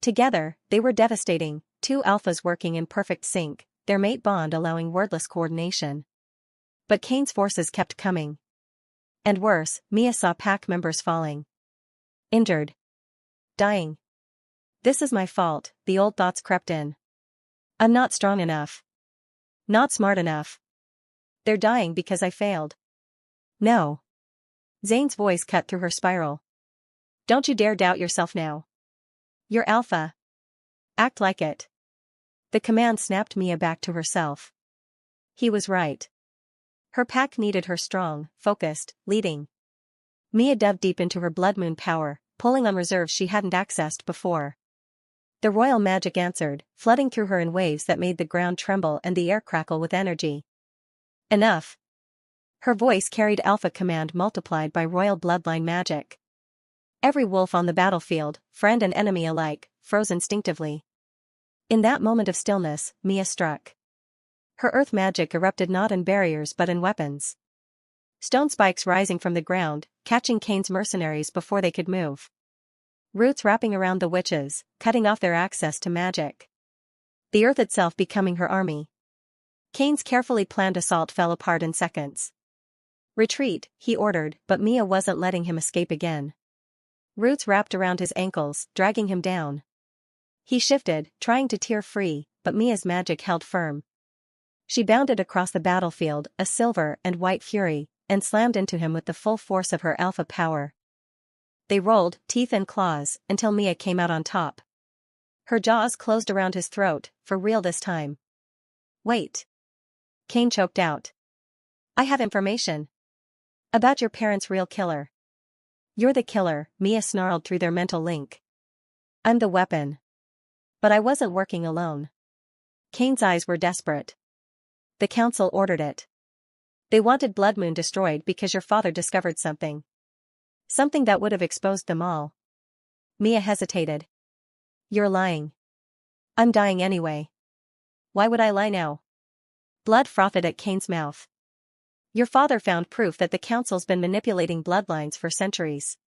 Together, they were devastating, two alphas working in perfect sync, their mate bond allowing wordless coordination. But Cain's forces kept coming. And worse, Mia saw pack members falling. Injured. Dying. This is my fault, the old thoughts crept in. I'm not strong enough. Not smart enough. They're dying because I failed. No. Zane's voice cut through her spiral. Don't you dare doubt yourself now. You're alpha. Act like it. The command snapped Mia back to herself. He was right. Her pack needed her strong, focused, leading. Mia dove deep into her blood moon power, pulling on reserves she hadn't accessed before. The royal magic answered, flooding through her in waves that made the ground tremble and the air crackle with energy. Enough. Her voice carried alpha command multiplied by royal bloodline magic. Every wolf on the battlefield, friend and enemy alike, froze instinctively. In that moment of stillness, Mia struck. Her earth magic erupted not in barriers but in weapons. Stone spikes rising from the ground, catching Cain's mercenaries before they could move. Roots wrapping around the witches, cutting off their access to magic. The earth itself becoming her army. Cain's carefully planned assault fell apart in seconds. Retreat, he ordered, but Mia wasn't letting him escape again. Roots wrapped around his ankles, dragging him down. He shifted, trying to tear free, but Mia's magic held firm. She bounded across the battlefield, a silver and white fury, and slammed into him with the full force of her alpha power. They rolled, teeth and claws, until Mia came out on top. Her jaws closed around his throat, for real this time. Wait. Cain choked out. I have information. About your parents' real killer. You're the killer, Mia snarled through their mental link. I'm the weapon. But I wasn't working alone. Cain's eyes were desperate. The council ordered it. They wanted Blood Moon destroyed because your father discovered something. Something that would have exposed them all. Mia hesitated. You're lying. I'm dying anyway. Why would I lie now? Blood frothed at Cain's mouth. Your father found proof that the council's been manipulating bloodlines for centuries.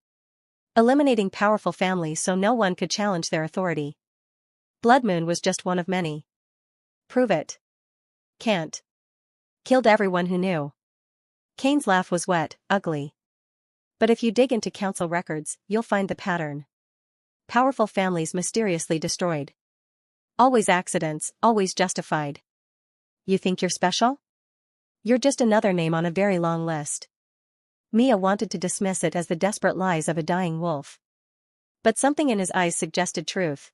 Eliminating powerful families so no one could challenge their authority. Blood Moon was just one of many. Prove it. Can't. Killed everyone who knew. Cain's laugh was wet, ugly. But if you dig into council records, you'll find the pattern. Powerful families mysteriously destroyed. Always accidents, always justified. You think you're special? You're just another name on a very long list. Mia wanted to dismiss it as the desperate lies of a dying wolf. But something in his eyes suggested truth.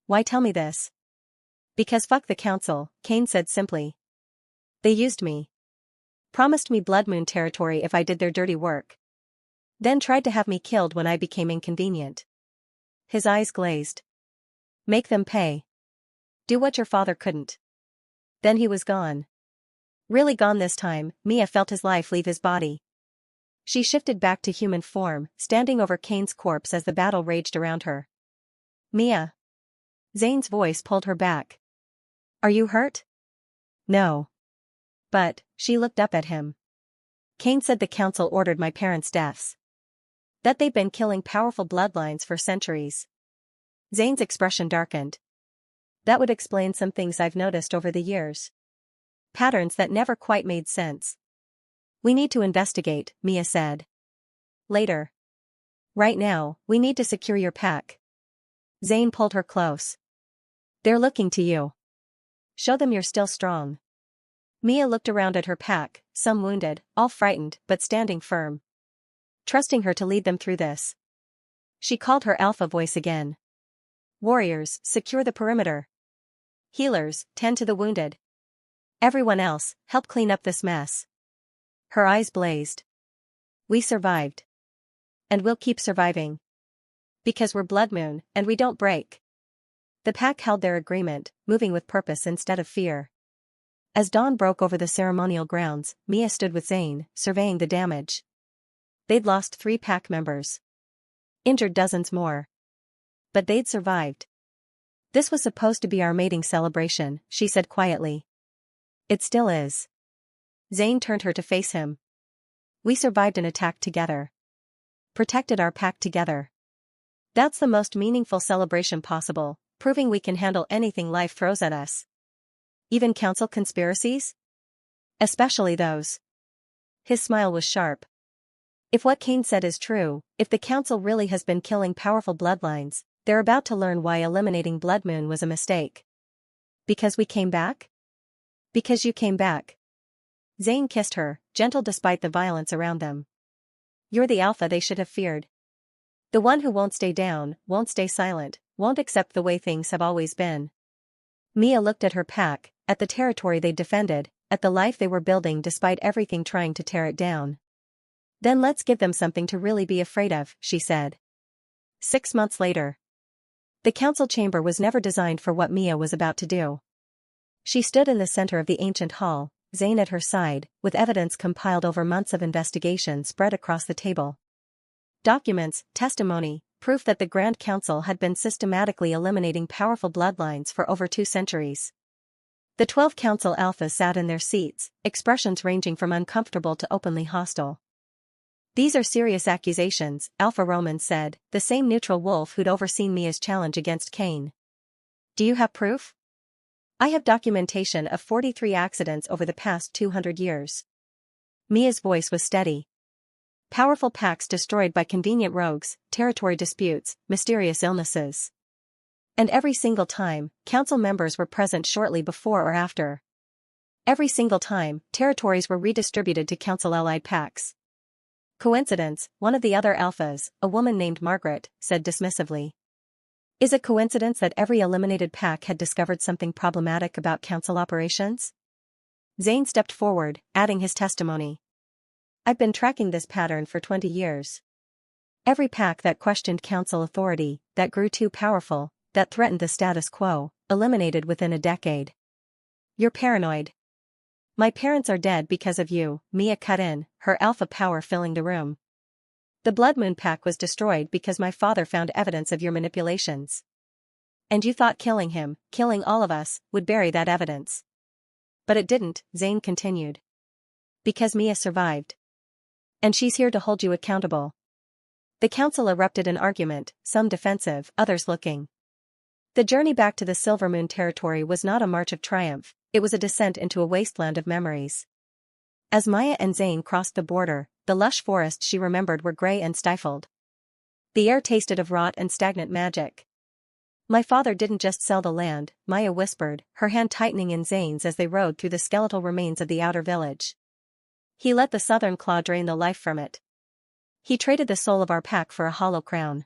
Why tell me this? Because fuck the council, Cain said simply. They used me. Promised me Blood Moon territory if I did their dirty work. Then tried to have me killed when I became inconvenient. His eyes glazed. Make them pay. Do what your father couldn't. Then he was gone. Really gone this time, Mia felt his life leave his body. She shifted back to human form, standing over Cain's corpse as the battle raged around her. Mia. Zane's voice pulled her back. Are you hurt? No. But, she looked up at him. Cain said the council ordered my parents' deaths. That they've been killing powerful bloodlines for centuries. Zane's expression darkened. That would explain some things I've noticed over the years. Patterns that never quite made sense. We need to investigate, Mia said. Later. Right now, we need to secure your pack. Zane pulled her close. They're looking to you. Show them you're still strong. Mia looked around at her pack, some wounded, all frightened, but standing firm. Trusting her to lead them through this. She called her alpha voice again. Warriors, secure the perimeter. Healers, tend to the wounded. Everyone else, help clean up this mess. Her eyes blazed. We survived. And we'll keep surviving. Because we're Blood Moon, and we don't break. The pack held their agreement, moving with purpose instead of fear. As dawn broke over the ceremonial grounds, Mia stood with Zane, surveying the damage. They'd lost 3 pack members. Injured dozens more. But they'd survived. This was supposed to be our mating celebration, she said quietly. It still is. Zane turned her to face him. We survived an attack together. Protected our pack together. That's the most meaningful celebration possible, proving we can handle anything life throws at us. Even council conspiracies? Especially those. His smile was sharp. If what Kane said is true, if the council really has been killing powerful bloodlines, they're about to learn why eliminating Blood Moon was a mistake. Because we came back? Because you came back. Zane kissed her, gentle despite the violence around them. You're the alpha they should have feared. The one who won't stay down, won't stay silent, won't accept the way things have always been. Mia looked at her pack, at the territory they defended, at the life they were building despite everything trying to tear it down. Then let's give them something to really be afraid of, she said. 6 months later. The council chamber was never designed for what Mia was about to do. She stood in the center of the ancient hall, Zane at her side, with evidence compiled over months of investigation spread across the table. Documents, testimony, proof that the Grand Council had been systematically eliminating powerful bloodlines for over 2 centuries. The 12 council alphas sat in their seats, expressions ranging from uncomfortable to openly hostile. These are serious accusations, Alpha Roman said, the same neutral wolf who'd overseen Mia's challenge against Kane. Do you have proof? I have documentation of 43 accidents over the past 200 years. Mia's voice was steady. Powerful packs destroyed by convenient rogues, territory disputes, mysterious illnesses. And every single time, council members were present shortly before or after. Every single time, territories were redistributed to council-allied packs. Coincidence, one of the other alphas, a woman named Margaret, said dismissively. Is it coincidence that every eliminated pack had discovered something problematic about council operations? Zane stepped forward, adding his testimony. I've been tracking this pattern for 20 years. Every pack that questioned council authority, that grew too powerful, that threatened the status quo, eliminated within a decade. You're paranoid. My parents are dead because of you, Mia cut in, her alpha power filling the room. The Blood Moon pack was destroyed because my father found evidence of your manipulations. And you thought killing him, killing all of us, would bury that evidence. But it didn't, Zane continued. Because Mia survived. And she's here to hold you accountable. The council erupted in argument, some defensive, others looking. The journey back to the Silver Moon territory was not a march of triumph, it was a descent into a wasteland of memories. As Maya and Zane crossed the border, the lush forests she remembered were gray and stifled. The air tasted of rot and stagnant magic. My father didn't just sell the land, Maya whispered, her hand tightening in Zane's as they rode through the skeletal remains of the outer village. He let the southern claw drain the life from it. He traded the soul of our pack for a hollow crown.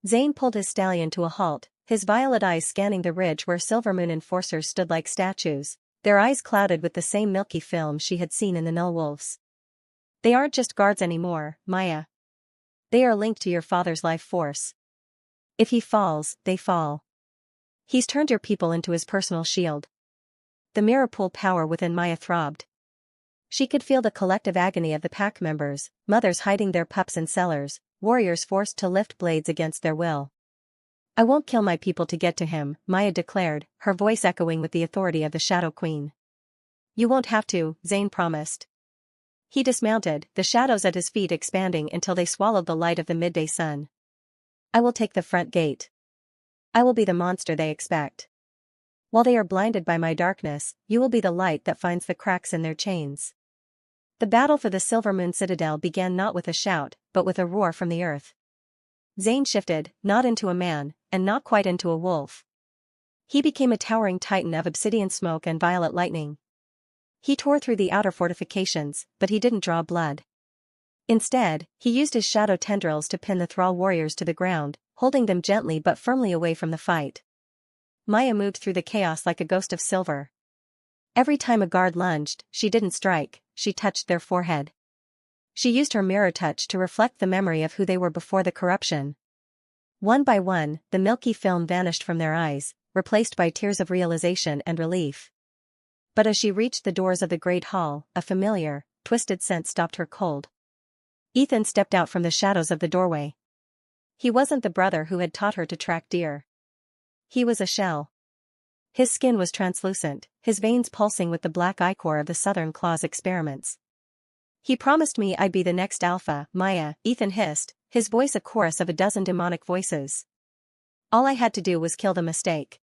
Zane pulled his stallion to a halt, his violet eyes scanning the ridge where Silver Moon enforcers stood like statues, their eyes clouded with the same milky film she had seen in the Null-Wolves. They aren't just guards anymore, Maya. They are linked to your father's life force. If he falls, they fall. He's turned your people into his personal shield. The mirror pool power within Maya throbbed. She could feel the collective agony of the pack members, mothers hiding their pups in cellars, warriors forced to lift blades against their will. I won't kill my people to get to him, Maya declared, her voice echoing with the authority of the Shadow Queen. You won't have to, Zane promised. He dismounted, the shadows at his feet expanding until they swallowed the light of the midday sun. I will take the front gate. I will be the monster they expect. While they are blinded by my darkness, you will be the light that finds the cracks in their chains. The battle for the Silver Moon Citadel began not with a shout, but with a roar from the earth. Zane shifted, not into a man, and not quite into a wolf. He became a towering titan of obsidian smoke and violet lightning. He tore through the outer fortifications, but he didn't draw blood. Instead, he used his shadow tendrils to pin the thrall warriors to the ground, holding them gently but firmly away from the fight. Maya moved through the chaos like a ghost of silver. Every time a guard lunged, she didn't strike, she touched their forehead. She used her mirror touch to reflect the memory of who they were before the corruption. One by one, the milky film vanished from their eyes, replaced by tears of realization and relief. But as she reached the doors of the great hall, a familiar, twisted scent stopped her cold. Ethan stepped out from the shadows of the doorway. He wasn't the brother who had taught her to track deer. He was a shell. His skin was translucent, his veins pulsing with the black ichor of the Southern Claw's experiments. He promised me I'd be the next alpha, Maya, Ethan hissed, his voice a chorus of a dozen demonic voices. All I had to do was kill the mistake.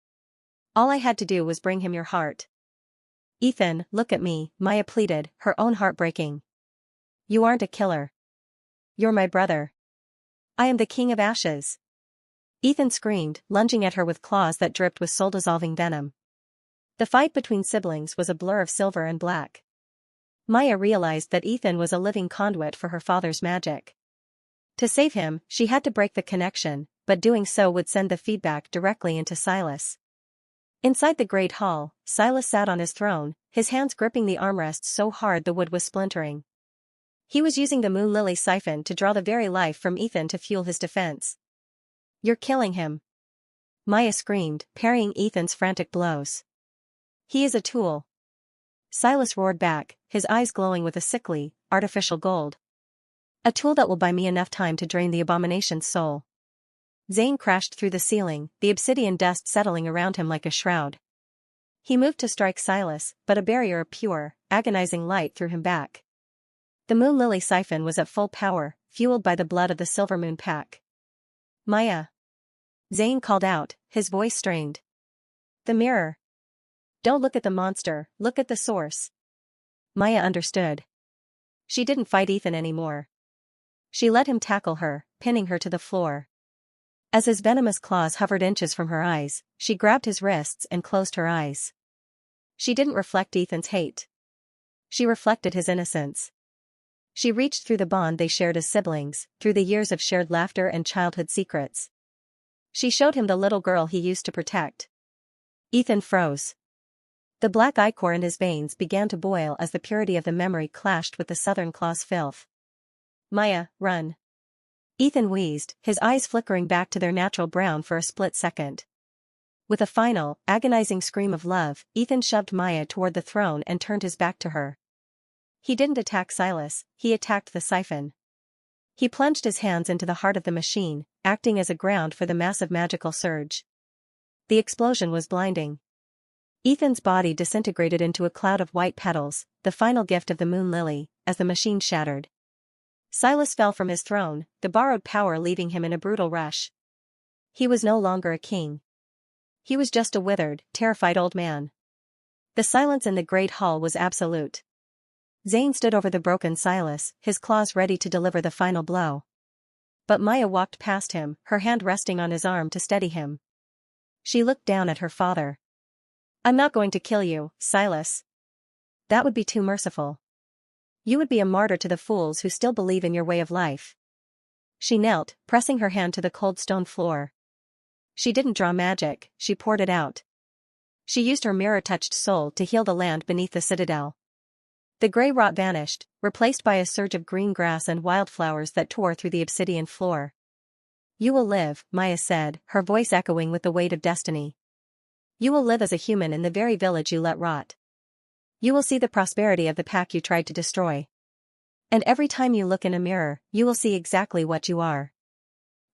All I had to do was bring him your heart. Ethan, look at me, Maya pleaded, her own heart breaking. You aren't a killer. You're my brother. I am the King of Ashes. Ethan screamed, lunging at her with claws that dripped with soul-dissolving venom. The fight between siblings was a blur of silver and black. Maya realized that Ethan was a living conduit for her father's magic. To save him, she had to break the connection, but doing so would send the feedback directly into Silas. Inside the great hall, Silas sat on his throne, his hands gripping the armrests so hard the wood was splintering. He was using the moon lily siphon to draw the very life from Ethan to fuel his defense. You're killing him. Maya screamed, parrying Ethan's frantic blows. He is a tool. Silas roared back, his eyes glowing with a sickly, artificial gold. A tool that will buy me enough time to drain the Abomination's soul. Zane crashed through the ceiling, the obsidian dust settling around him like a shroud. He moved to strike Silas, but a barrier of pure, agonizing light threw him back. The moon lily siphon was at full power, fueled by the blood of the Silver Moon Pack. Maya. Zane called out, his voice strained. The mirror. Don't look at the monster, look at the source. Maya understood. She didn't fight Ethan anymore. She let him tackle her, pinning her to the floor. As his venomous claws hovered inches from her eyes, she grabbed his wrists and closed her eyes. She didn't reflect Ethan's hate. She reflected his innocence. She reached through the bond they shared as siblings, through the years of shared laughter and childhood secrets. She showed him the little girl he used to protect. Ethan froze. The black ichor in his veins began to boil as the purity of the memory clashed with the Southern Claw's filth. Maya, run. Ethan wheezed, his eyes flickering back to their natural brown for a split second. With a final, agonizing scream of love, Ethan shoved Maya toward the throne and turned his back to her. He didn't attack Silas, he attacked the siphon. He plunged his hands into the heart of the machine, acting as a ground for the massive magical surge. The explosion was blinding. Ethan's body disintegrated into a cloud of white petals, the final gift of the moon lily, as the machine shattered. Silas fell from his throne, the borrowed power leaving him in a brutal rush. He was no longer a king. He was just a withered, terrified old man. The silence in the great hall was absolute. Zane stood over the broken Silas, his claws ready to deliver the final blow. But Maya walked past him, her hand resting on his arm to steady him. She looked down at her father. I'm not going to kill you, Silas. That would be too merciful. You would be a martyr to the fools who still believe in your way of life. She knelt, pressing her hand to the cold stone floor. She didn't draw magic, she poured it out. She used her mirror-touched soul to heal the land beneath the citadel. The gray rot vanished, replaced by a surge of green grass and wildflowers that tore through the obsidian floor. You will live, Maya said, her voice echoing with the weight of destiny. You will live as a human in the very village you let rot. You will see the prosperity of the pack you tried to destroy. And every time you look in a mirror, you will see exactly what you are.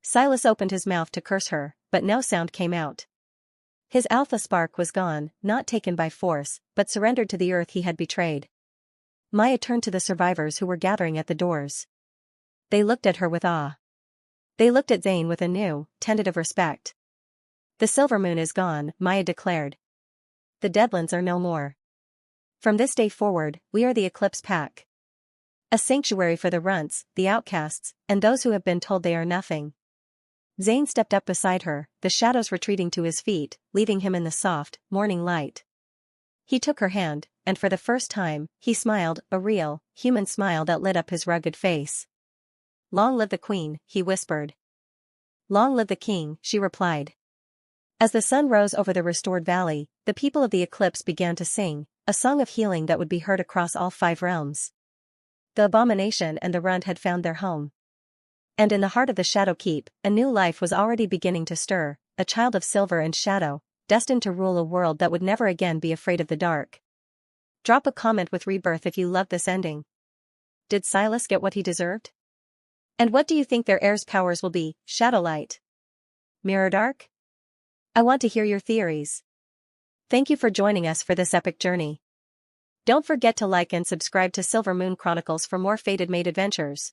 Silas opened his mouth to curse her, but no sound came out. His alpha spark was gone, not taken by force, but surrendered to the earth he had betrayed. Maya turned to the survivors who were gathering at the doors. They looked at her with awe. They looked at Zane with a new, tentative respect. The silver moon is gone, Maya declared. The Deadlands are no more. From this day forward, we are the Eclipse Pack. A sanctuary for the runts, the outcasts, and those who have been told they are nothing. Zane stepped up beside her, the shadows retreating to his feet, leaving him in the soft, morning light. He took her hand, and for the first time, he smiled, a real, human smile that lit up his rugged face. "Long live the Queen," he whispered. "Long live the King," she replied. As the sun rose over the restored valley, the people of the eclipse began to sing, a song of healing that would be heard across all 5 realms. The Abomination and the Runt had found their home. And in the heart of the Shadow Keep, a new life was already beginning to stir, a child of silver and shadow, destined to rule a world that would never again be afraid of the dark. Drop a comment with Rebirth if you loved this ending. Did Silas get what he deserved? And what do you think their heir's powers will be, Shadowlight? Mirror Dark? I want to hear your theories. Thank you for joining us for this epic journey. Don't forget to like and subscribe to Silver Moon Chronicles for more Fated Mate adventures.